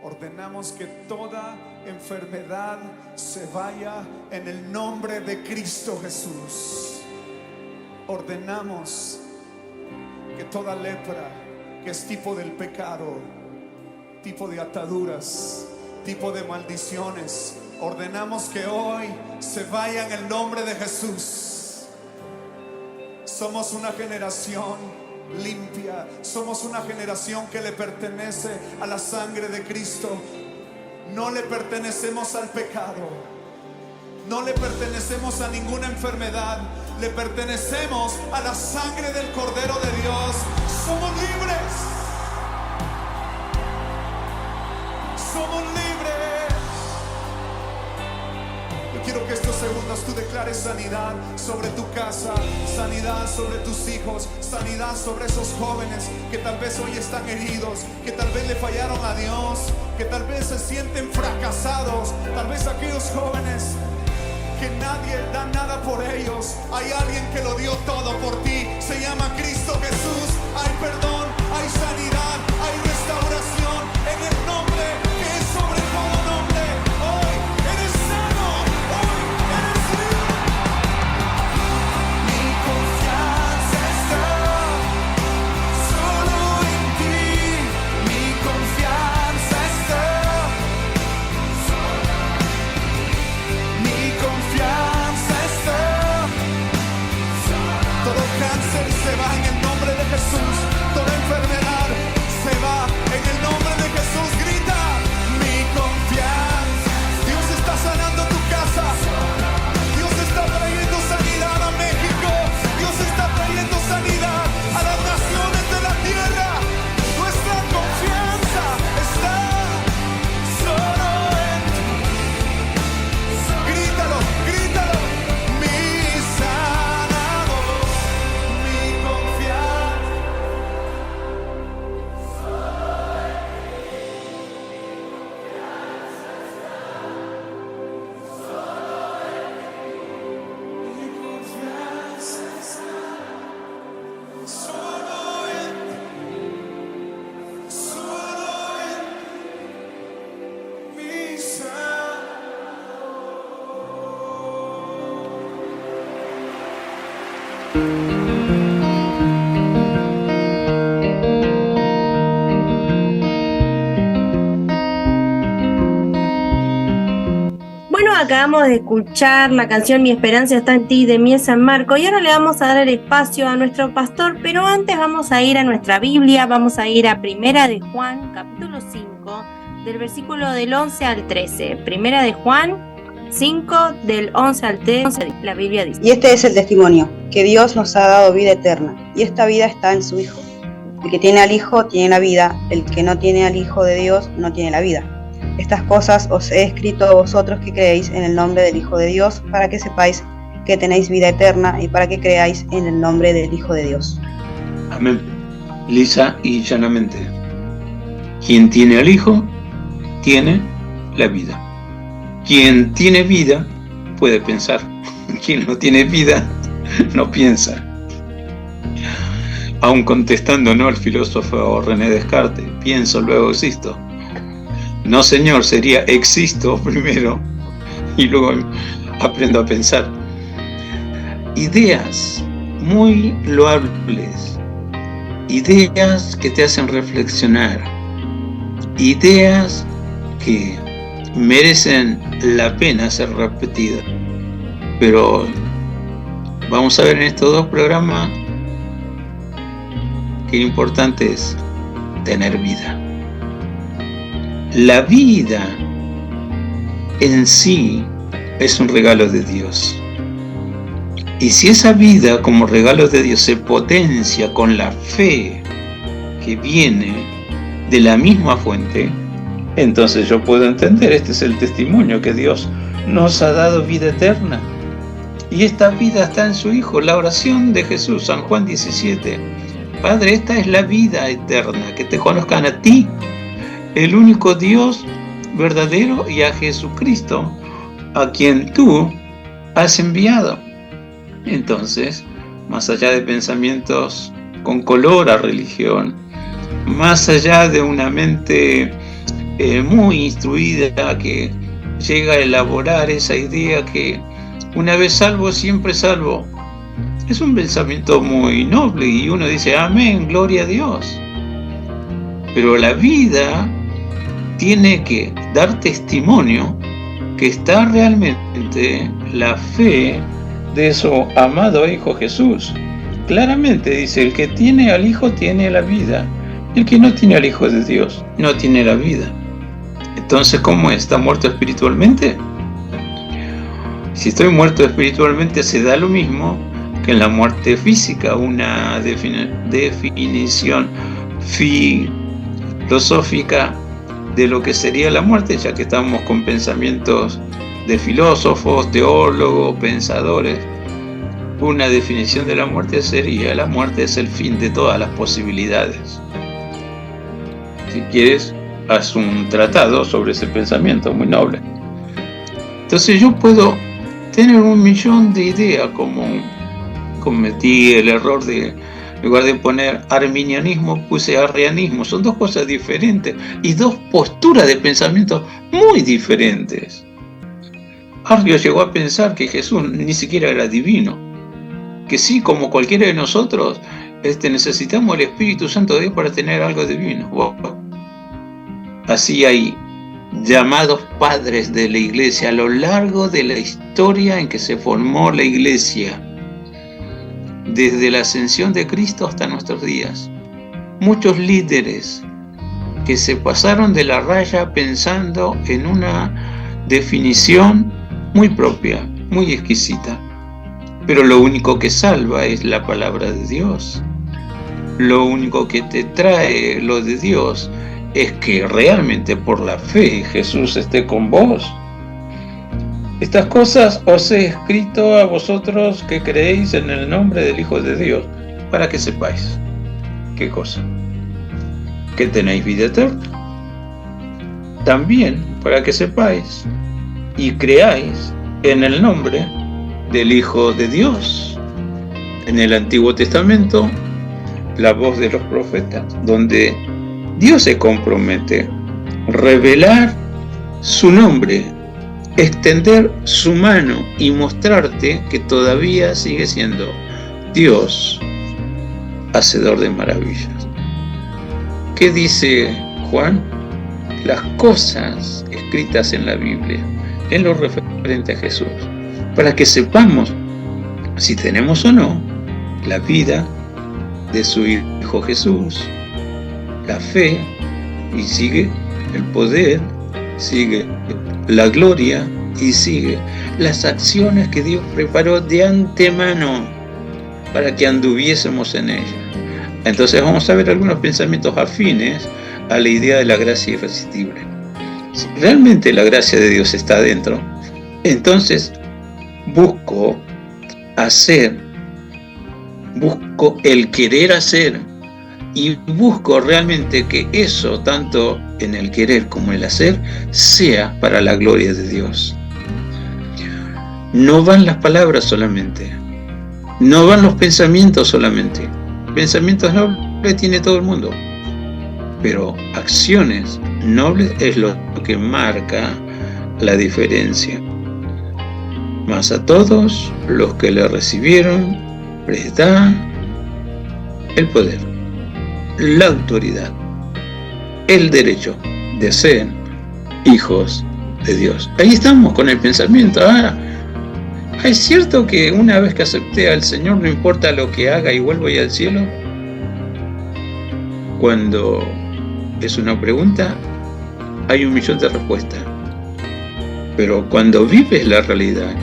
Ordenamos que toda enfermedad se vaya en el nombre de Cristo Jesús. Ordenamos que toda lepra, que es tipo del pecado, tipo de ataduras, tipo de maldiciones, ordenamos que hoy se vaya en el nombre de Jesús. Somos una generación limpia. Somos una generación que le pertenece a la sangre de Cristo. No le pertenecemos al pecado. No le pertenecemos a ninguna enfermedad. Le pertenecemos a la sangre del Cordero de Dios. Somos libres. Somos libres. Yo quiero que estos segundos tú declares sanidad sobre tu casa, sanidad sobre tus hijos, sanidad sobre esos jóvenes que tal vez hoy están heridos, que tal vez le fallaron a Dios, que tal vez se sienten fracasados, tal vez aquellos jóvenes que nadie da nada por ellos. Hay alguien que lo dio todo por ti. Se llama Cristo Jesús. Hay perdón, hay sanidad, hay restauración en el nombre que es sobre todo nombre. Hoy eres sano, hoy eres libre. Mi confianza está solo en ti. Mi confianza está solo en ti. Mi confianza está solo. Todo cáncer se va en el nombre de Jesús. Toda enfermedad se va en el nombre de Jesús. Grita, mi confianza. Dios está sanando tu casa. Dios está trayendo sanidad a México. Dios está trayendo sanidad a las naciones de la tierra. Nuestra confianza está solo en ti. Grítalo, grítalo. Mi sanador, mi confianza. Mi confianza está solo en ti, solo en ti, mi Bueno, acabamos de escuchar la canción Mi esperanza está en ti de Mies San Marco y ahora le vamos a dar el espacio a nuestro pastor, pero antes vamos a ir a nuestra Biblia, vamos a ir a Primera de Juan, capítulo 5, del versículo del 11 al 13. Primera de Juan, 5 del 11 al 13, la Biblia dice. Y este es el testimonio, que Dios nos ha dado vida eterna, y esta vida está en su Hijo. El que tiene al Hijo tiene la vida, el que no tiene al Hijo de Dios no tiene la vida. Estas cosas os he escrito a vosotros que creéis en el nombre del Hijo de Dios, para que sepáis que tenéis vida eterna y para que creáis en el nombre del Hijo de Dios. Amén. Lisa y llanamente. Quien tiene al Hijo, tiene la vida. Quien tiene vida, puede pensar. Quien no tiene vida, no piensa. Aún contestando no al filósofo René Descartes, pienso, luego existo. No, señor, sería existo primero y luego aprendo a pensar. Ideas muy loables, ideas que te hacen reflexionar, ideas que merecen la pena ser repetidas. Pero vamos a ver en estos dos programas que lo importante es tener vida. La vida en sí es un regalo de Dios. Y si esa vida como regalo de Dios se potencia con la fe que viene de la misma fuente, entonces yo puedo entender, este es el testimonio, que Dios nos ha dado vida eterna. Y esta vida está en su Hijo. La oración de Jesús, San Juan 17. Padre, esta es la vida eterna, que te conozcan a ti, el único Dios verdadero, y a Jesucristo, a quien tú has enviado. Entonces, más allá de pensamientos con color a religión, más allá de una mente muy instruida que llega a elaborar esa idea que una vez salvo, siempre salvo, es un pensamiento muy noble y uno dice amén, gloria a Dios. Pero la vida tiene que dar testimonio que está realmente la fe de su amado Hijo Jesús. Claramente dice, el que tiene al Hijo tiene la vida, el que no tiene al Hijo de Dios no tiene la vida. Entonces, ¿cómo está muerto espiritualmente? Si estoy muerto espiritualmente, se da lo mismo que en la muerte física, una definición filosófica de lo que sería la muerte, ya que estamos con pensamientos de filósofos, teólogos, pensadores. Una definición de la muerte sería: la muerte es el fin de todas las posibilidades. Si quieres, haz un tratado sobre ese pensamiento muy noble. Entonces yo puedo tener 1.000.000 de ideas, como cometí el error de, en lugar de poner arminianismo, puse arrianismo. Son dos cosas diferentes y dos posturas de pensamiento muy diferentes. Arrio llegó a pensar que Jesús ni siquiera era divino, que sí, como cualquiera de nosotros, necesitamos el Espíritu Santo de Dios para tener algo divino. Wow. Así hay llamados padres de la iglesia a lo largo de la historia en que se formó la iglesia, desde la ascensión de Cristo hasta nuestros días. Muchos líderes que se pasaron de la raya pensando en una definición muy propia, muy exquisita. Pero lo único que salva es la palabra de Dios. Lo único que te trae lo de Dios es que realmente por la fe Jesús esté con vos. Estas cosas os he escrito a vosotros que creéis en el nombre del Hijo de Dios, para que sepáis. ¿Qué cosa? Que tenéis vida eterna. También para que sepáis y creáis en el nombre del Hijo de Dios. En el Antiguo Testamento, la voz de los profetas, donde Dios se compromete a revelar su nombre, extender su mano y mostrarte que todavía sigue siendo Dios, hacedor de maravillas. ¿Qué dice Juan? Las cosas escritas en la Biblia, en lo referente a Jesús, para que sepamos si tenemos o no la vida de su Hijo Jesús, la fe, y sigue el poder, sigue la gloria y sigue las acciones que Dios preparó de antemano para que anduviésemos en ella. Entonces vamos a ver algunos pensamientos afines a la idea de la gracia irresistible. Si realmente la gracia de Dios está adentro, entonces busco el querer hacer, y busco realmente que eso, tanto en el querer como el hacer, sea para la gloria de Dios. No van las palabras solamente, no van los pensamientos solamente. Pensamientos nobles tiene todo el mundo, pero acciones nobles es lo que marca la diferencia. Mas a todos los que le recibieron les da el poder, la autoridad, el derecho de ser hijos de Dios. Ahí estamos con el pensamiento. ¿Es cierto que una vez que acepté al Señor no importa lo que haga, igual voy al cielo? Cuando es una pregunta, hay 1.000.000 de respuestas. Pero cuando vives la realidad,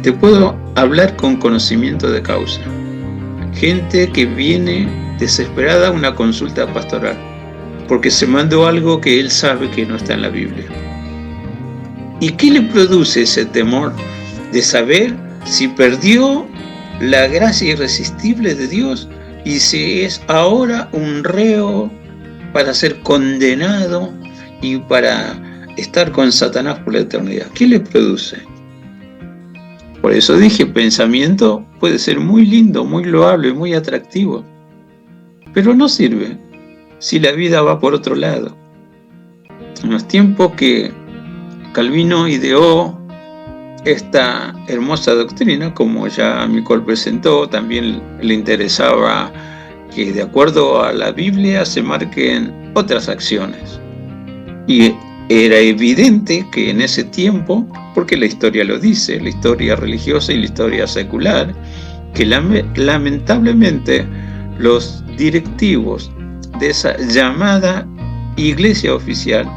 te puedo hablar con conocimiento de causa. Gente que viene desesperada a una consulta pastoral porque se mandó algo que él sabe que no está en la Biblia. ¿Y qué le produce ese temor de saber si perdió la gracia irresistible de Dios y si es ahora un reo para ser condenado y para estar con Satanás por la eternidad? ¿Qué le produce? Por eso dije, pensamiento puede ser muy lindo, muy loable, muy atractivo, pero no sirve si la vida va por otro lado. En los tiempos que Calvino ideó esta hermosa doctrina, como ya Micol presentó, también le interesaba que de acuerdo a la Biblia se marquen otras acciones. Y era evidente que en ese tiempo, porque la historia lo dice, la historia religiosa y la historia secular, que lamentablemente los directivos de esa llamada iglesia oficial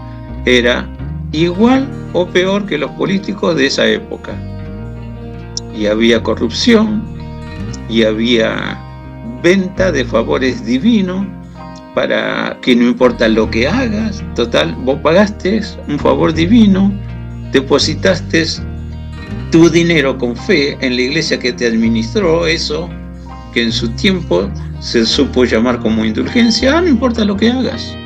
era igual o peor que los políticos de esa época. Y había corrupción, y había venta de favores divinos, para que no importa lo que hagas, total, vos pagaste un favor divino, depositaste tu dinero con fe en la iglesia que te administró eso, que en su tiempo se supo llamar como indulgencia. No importa lo que hagas.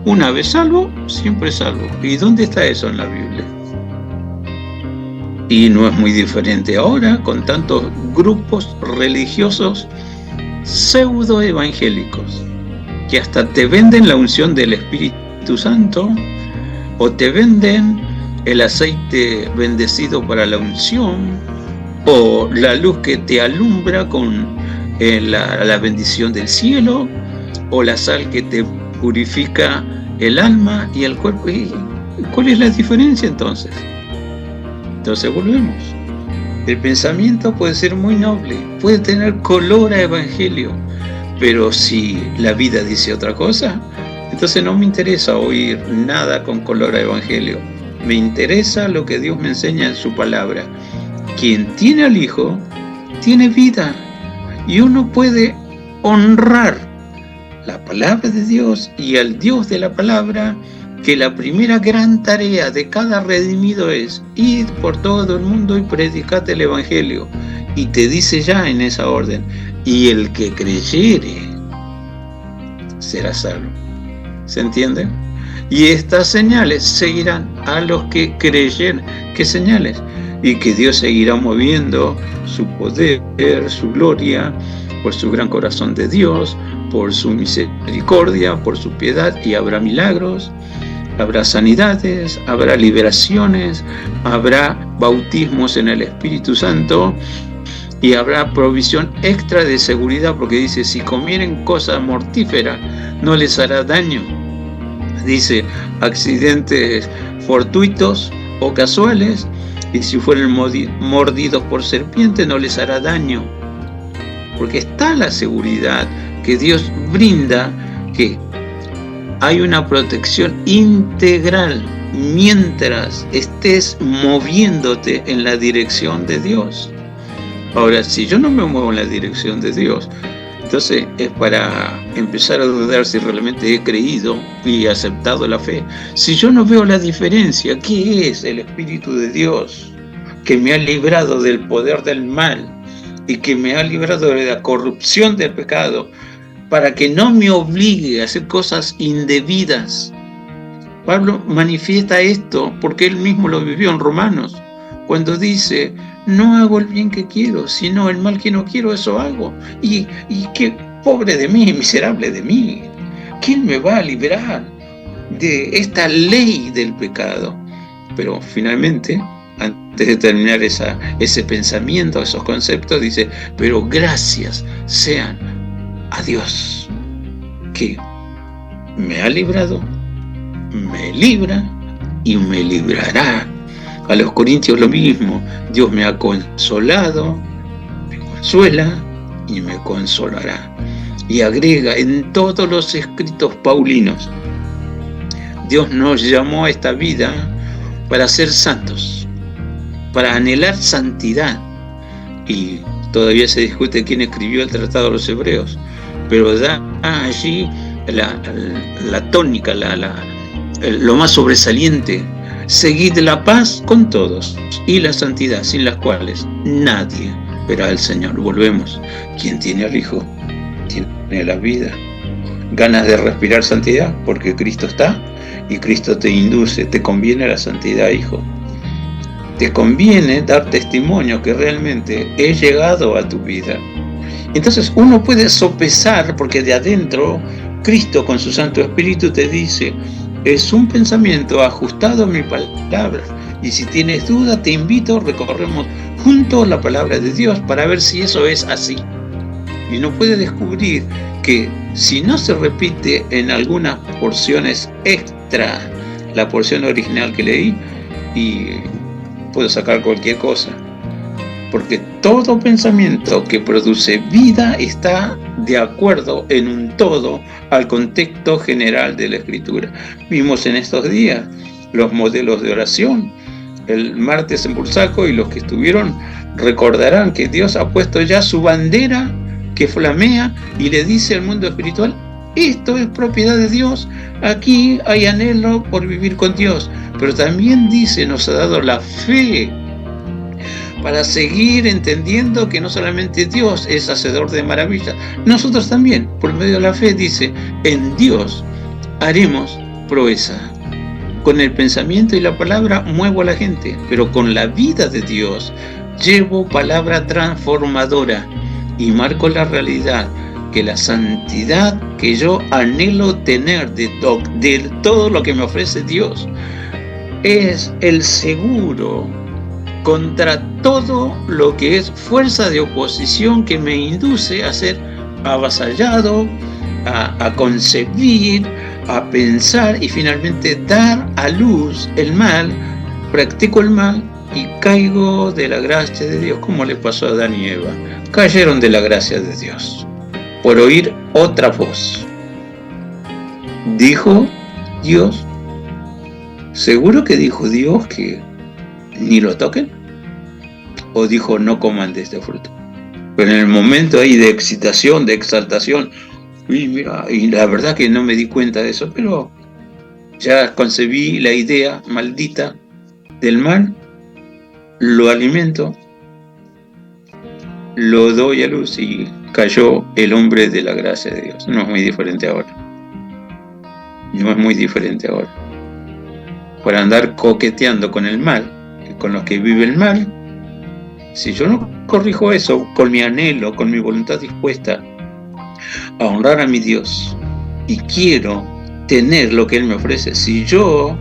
Una vez salvo, siempre salvo. ¿Y dónde está eso en la Biblia? Y no es muy diferente ahora con tantos grupos religiosos pseudoevangélicos que hasta te venden la unción del Espíritu Santo o te venden el aceite bendecido para la unción o la luz que te alumbra con la bendición del cielo o la sal que te purifica el alma y el cuerpo. ¿Y cuál es la diferencia entonces? Entonces volvemos. El pensamiento puede ser muy noble, puede tener color a evangelio, pero si la vida dice otra cosa, entonces no me interesa oír nada con color a evangelio. Me interesa lo que Dios me enseña en su palabra. Quien tiene al Hijo, tiene vida. Y uno puede honrar la palabra de Dios y al Dios de la palabra, que la primera gran tarea de cada redimido es ir por todo el mundo y predicate el evangelio. Y te dice ya en esa orden, y el que creyere será salvo. ¿Se entiende? Y estas señales seguirán a los que creyeren. ¿Qué señales? Y que Dios seguirá moviendo su poder, su gloria, por su gran corazón de Dios, por su misericordia, por su piedad, y habrá milagros, habrá sanidades, habrá liberaciones, habrá bautismos en el Espíritu Santo, y habrá provisión extra de seguridad, porque dice, si comieren cosa mortífera, no les hará daño. Dice, accidentes fortuitos o casuales, y si fueren mordidos por serpiente, no les hará daño. Porque está la seguridad que Dios brinda, que hay una protección integral mientras estés moviéndote en la dirección de Dios. Ahora, si yo no me muevo en la dirección de Dios, entonces es para empezar a dudar si realmente he creído y aceptado la fe. Si yo no veo la diferencia, ¿qué es el Espíritu de Dios que me ha librado del poder del mal y que me ha librado de la corrupción del pecado para que no me obligue a hacer cosas indebidas? Pablo manifiesta esto porque él mismo lo vivió en Romanos, cuando dice: no hago el bien que quiero, sino el mal que no quiero, eso hago. Y qué pobre de mí, miserable de mí. ¿Quién me va a librar de esta ley del pecado? Pero finalmente, antes de terminar ese pensamiento, esos conceptos, dice: pero gracias sean a Dios, que me ha librado, me libra y me librará. A los corintios lo mismo: Dios me ha consolado, me consuela y me consolará. Y agrega en todos los escritos paulinos: Dios nos llamó a esta vida para ser santos, para anhelar santidad. Y todavía se discute quién escribió el Tratado de los Hebreos, pero da allí la tónica, lo más sobresaliente: seguid la paz con todos y la santidad, sin las cuales nadie verá al Señor. Volvemos: quien tiene al Hijo tiene la vida. Ganas de respirar santidad, porque Cristo está y Cristo te induce. Te conviene la santidad, hijo. Te conviene dar testimonio que realmente he llegado a tu vida. Entonces uno puede sopesar, porque de adentro Cristo con su Santo Espíritu te dice: es un pensamiento ajustado a mi palabra. Y si tienes duda, te invito, recorremos juntos la palabra de Dios para ver si eso es así. Y uno puede descubrir que si no se repite en algunas porciones extra la porción original que leí, y puedo sacar cualquier cosa, porque todo pensamiento que produce vida está de acuerdo en un todo al contexto general de la Escritura. Vimos en estos días los modelos de oración. El martes en Bursaco, y los que estuvieron recordarán que Dios ha puesto ya su bandera que flamea y le dice al mundo espiritual: esto es propiedad de Dios, aquí hay anhelo por vivir con Dios. Pero también dice, nos ha dado la fe para seguir entendiendo que no solamente Dios es hacedor de maravillas, nosotros también, por medio de la fe, dice: en Dios haremos proeza. Con el pensamiento y la palabra muevo a la gente, pero con la vida de Dios llevo palabra transformadora y marco la realidad, que la santidad que yo anhelo tener de todo lo que me ofrece Dios es el seguro contra todo lo que es fuerza de oposición que me induce a ser avasallado, a concebir, a pensar y finalmente dar a luz el mal. Practico el mal y caigo de la gracia de Dios, como le pasó a Adán y Eva. Cayeron de la gracia de Dios por oír otra voz. Dijo Dios, ¿seguro que dijo Dios que ni lo toquen? ¿O dijo no coman de este fruto? Pero en el momento ahí de excitación, de exaltación, y la verdad que no me di cuenta de eso, pero ya concebí la idea maldita del mal, lo alimento, lo doy a luz y cayó el hombre de la gracia de Dios. No es muy diferente ahora. No es muy diferente ahora. Por andar coqueteando con el mal, con los que vive el mal, si yo no corrijo eso con mi anhelo, con mi voluntad dispuesta a honrar a mi Dios, y quiero tener lo que Él me ofrece, si yo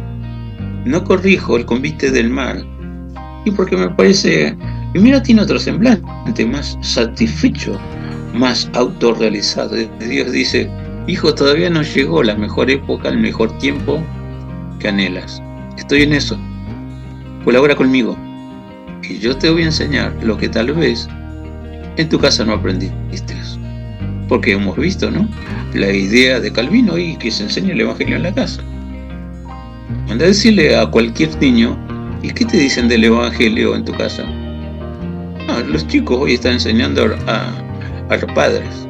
no corrijo el convite del mal, y porque me parece, y mira, tiene otro semblante más satisfecho, más autorrealizado. Dios dice: hijo, todavía no llegó la mejor época, el mejor tiempo que anhelas. Estoy en eso. Colabora conmigo y yo te voy a enseñar lo que tal vez en tu casa no aprendiste. Porque hemos visto, ¿no?, la idea de Calvino y que se enseña el Evangelio en la casa. Anda a decirle a cualquier niño, ¿y qué te dicen del Evangelio en tu casa? Los chicos hoy están enseñando a los padres.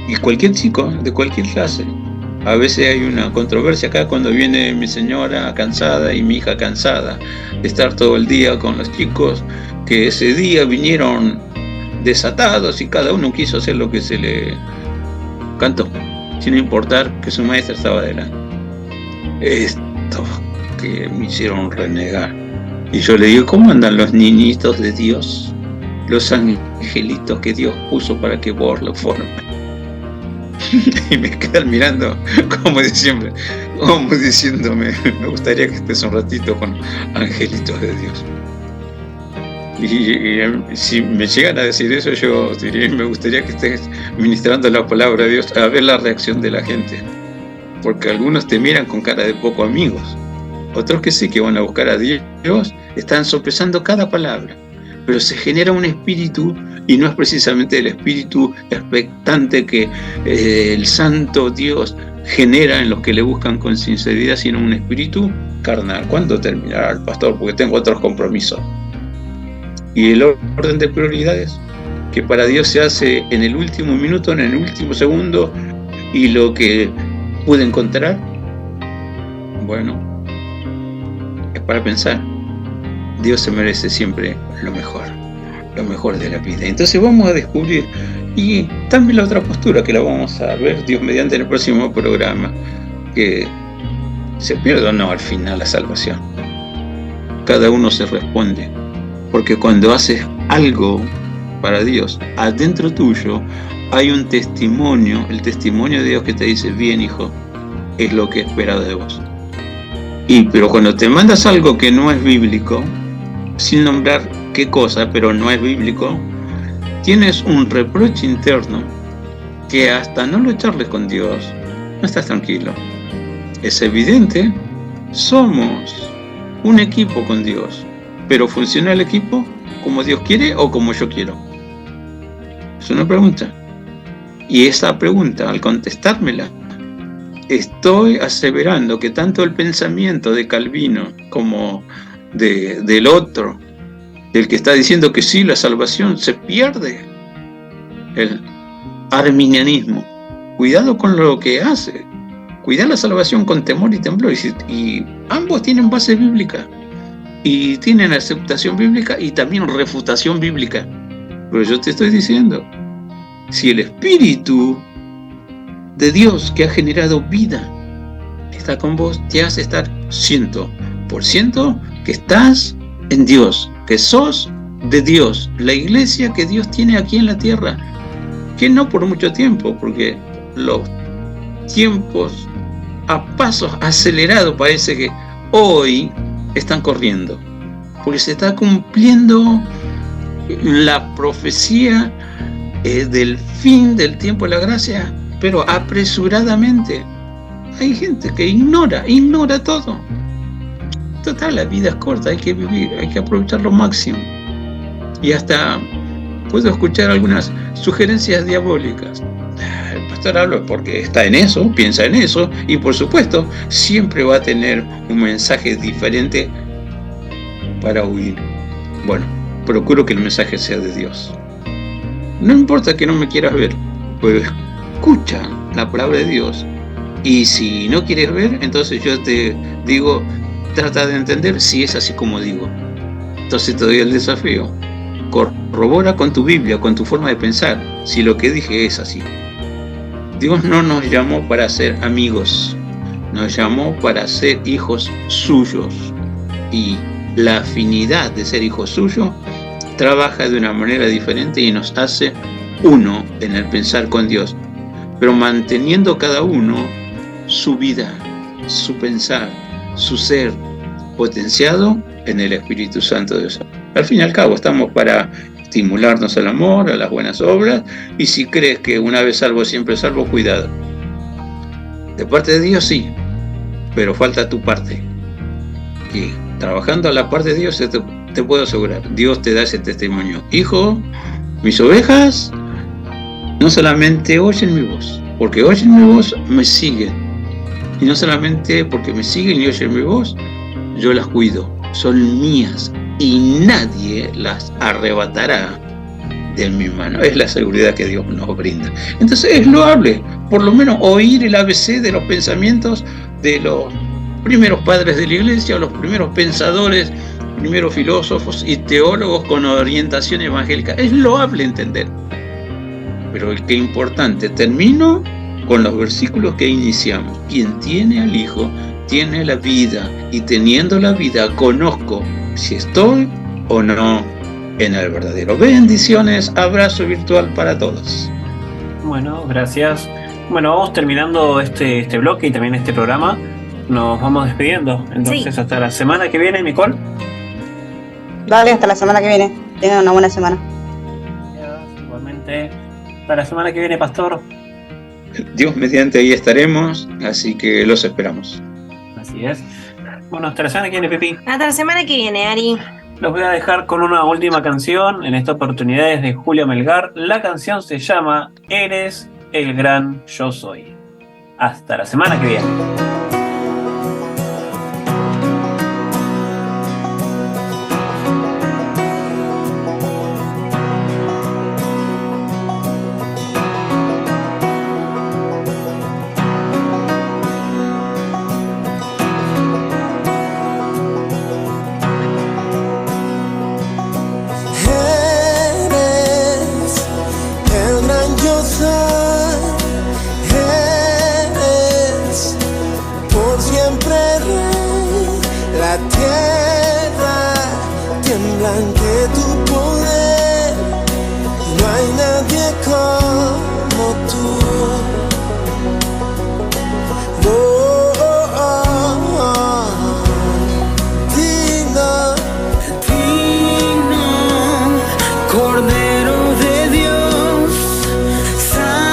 Y cualquier chico, de cualquier clase. A veces hay una controversia acá cuando viene mi señora cansada y mi hija cansada de estar todo el día con los chicos, que ese día vinieron desatados y cada uno quiso hacer lo que se le cantó, sin importar que su maestra estaba delante. Esto que me hicieron renegar. Y yo le digo, ¿cómo andan los niñitos de Dios? Los angelitos que Dios puso para que vos los formes. Y me quedan mirando como diciéndome, me gustaría que estés un ratito con angelitos de Dios. Y si me llegan a decir eso, yo diría, me gustaría que estés ministrando la palabra de Dios, a ver la reacción de la gente. Porque algunos te miran con cara de poco amigos. Otros que sí, que van a buscar a Dios, están sopesando cada palabra. Pero se genera un espíritu, y no es precisamente el espíritu expectante que el santo Dios genera en los que le buscan con sinceridad, sino un espíritu carnal. ¿Cuándo terminará el pastor? Porque tengo otros compromisos. Y el orden de prioridades, que para Dios se hace en el último minuto, en el último segundo, y lo que pude encontrar, bueno, es para pensar. Dios se merece siempre lo mejor de la vida. Entonces vamos a descubrir, y también la otra postura que la vamos a ver, Dios mediante, en el próximo programa, que se pierde o no al final la salvación. Cada uno se responde, porque cuando haces algo para Dios, adentro tuyo hay un testimonio, el testimonio de Dios que te dice, bien hijo, es lo que he esperado de vos. Pero cuando te mandas algo que no es bíblico, sin nombrar qué cosa, pero no es bíblico, tienes un reproche interno que hasta no lo charles con Dios, no estás tranquilo. Es evidente, somos un equipo con Dios, pero ¿funciona el equipo como Dios quiere o como yo quiero? Es una pregunta. Y esa pregunta, al contestármela, estoy aseverando que tanto el pensamiento de Calvino como del otro, del que está diciendo que sí, la salvación se pierde, el arminianismo, cuidado con lo que hace, cuidar la salvación con temor y temblor, y ambos tienen base bíblica, y tienen aceptación bíblica y también refutación bíblica. Pero yo te estoy diciendo, si el Espíritu de Dios que ha generado vida está con vos, te hace estar 100% que estás en Dios, que sos de Dios, la iglesia que Dios tiene aquí en la tierra, que no por mucho tiempo, porque los tiempos a pasos acelerados parece que hoy están corriendo, porque se está cumpliendo la profecía del fin del tiempo de la gracia, pero apresuradamente. Hay gente que ignora todo. Total, la vida es corta, hay que vivir, hay que aprovechar lo máximo. Y hasta puedo escuchar algunas sugerencias diabólicas. El pastor habla porque está en eso, piensa en eso, y por supuesto siempre va a tener un mensaje diferente para huir. Bueno, procuro que el mensaje sea de Dios. No importa que no me quieras ver, pues escucha la palabra de Dios. Y si no quieres ver, entonces yo te digo, trata de entender si es así como digo. Entonces te doy el desafío. Corrobora con tu Biblia, con tu forma de pensar, si lo que dije es así. Dios no nos llamó para ser amigos, nos llamó para ser hijos suyos. Y la afinidad de ser hijos suyos trabaja de una manera diferente y nos hace uno en el pensar con Dios, pero manteniendo cada uno su vida, su pensar, su ser potenciado en el Espíritu Santo de Dios. Al fin y al cabo estamos para estimularnos al amor, a las buenas obras, y si crees que una vez salvo siempre salvo, cuidado. De parte de Dios sí, pero falta tu parte. Y trabajando a la parte de Dios te puedo asegurar, Dios te da ese testimonio. Hijo, mis ovejas no solamente oyen mi voz, porque oyen mi voz, me siguen. Y no solamente porque me siguen y oyen mi voz, yo las cuido, son mías y nadie las arrebatará de mi mano. Es la seguridad que Dios nos brinda. Entonces es loable, por lo menos oír el ABC de los pensamientos de los primeros padres de la iglesia, los primeros pensadores, primeros filósofos y teólogos con orientación evangélica. Es loable entender. Pero el que es importante, termino con los versículos que iniciamos. Quien tiene al Hijo tiene la vida, y teniendo la vida conozco si estoy o no en el verdadero. Bendiciones, abrazo virtual para todos. Bueno, gracias. Bueno, vamos terminando este bloque y también este programa. Nos vamos despidiendo. Entonces, Sí. hasta la semana que viene, Nicole. Dale, hasta la semana que viene. Tengan una buena semana. Igualmente, hasta la semana que viene, Pastor. Dios mediante, ahí estaremos, así que los esperamos. Así es. Bueno, hasta la semana que viene, Pepi. Hasta la semana que viene, Ari. Los voy a dejar con una última canción. En esta oportunidad es de Julio Melgar. La canción se llama Eres el gran yo soy. Hasta la semana que viene. Eres el gran yo soy, eres por siempre rey. La tierra tiembla ante tu poder, no hay nadie como tú. Oh, oh, oh, oh. Digno, digno, Cordero de Dios, Santo.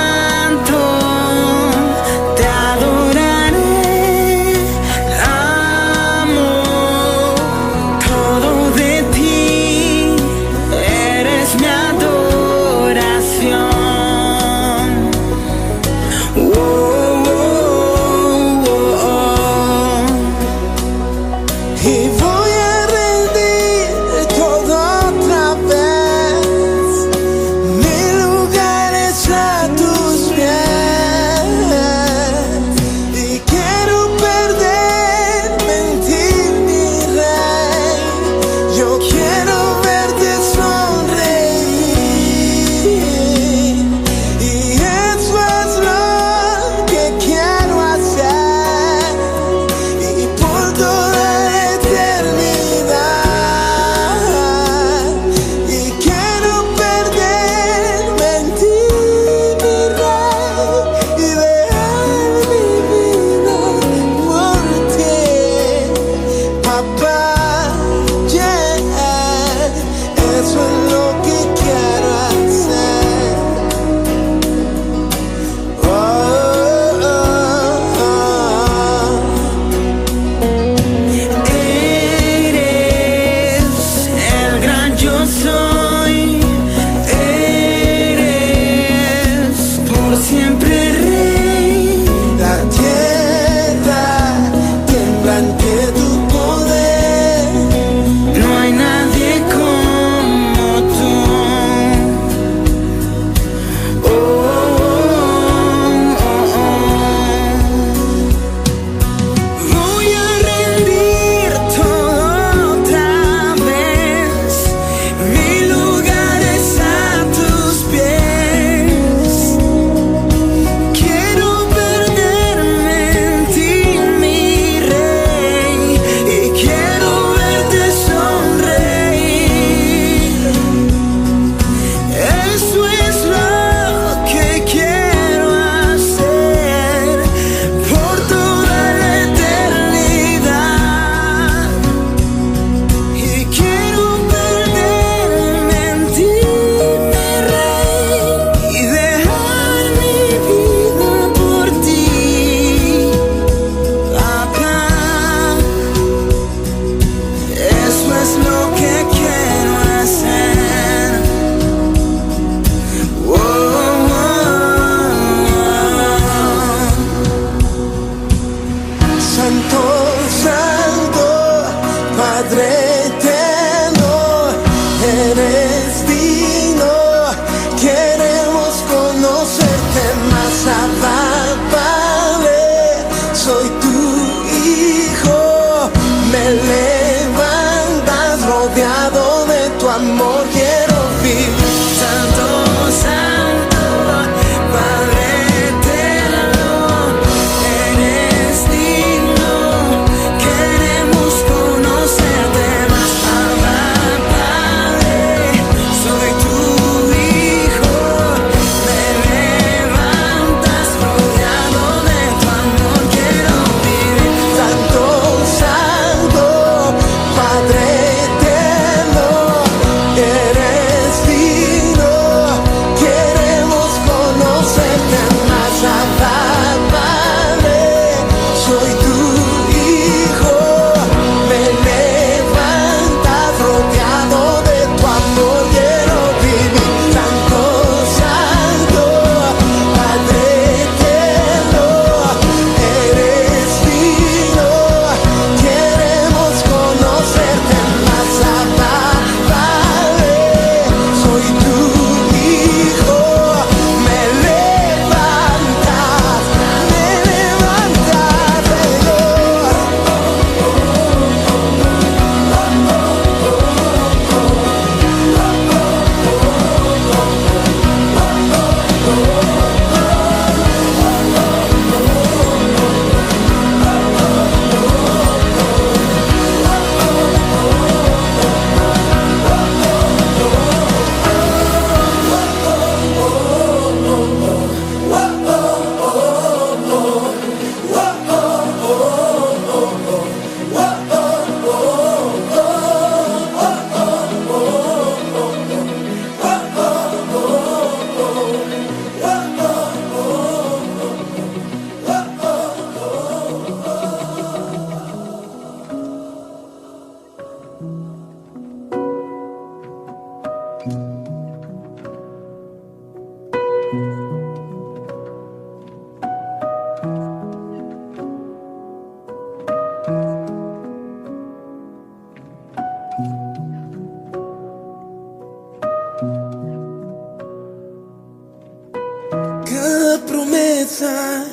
promesa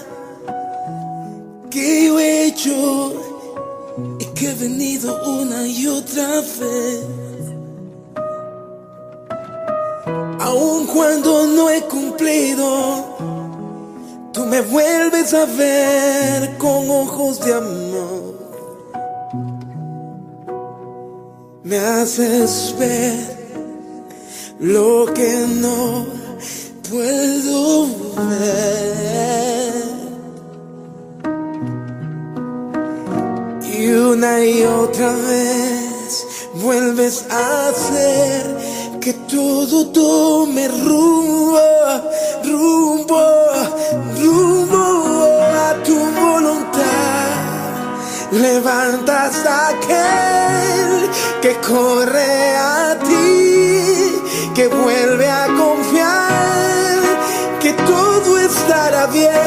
que yo he hecho y que he venido una y otra vez. Aun cuando no he cumplido, tú me vuelves a ver con ojos de amor. Me haces ver lo que no puedo ver. Y una y otra vez vuelves a hacer que todo tome rumbo a tu voluntad. Levantas a aquel que corre a ti, que vuelve a confiar que todo estará bien.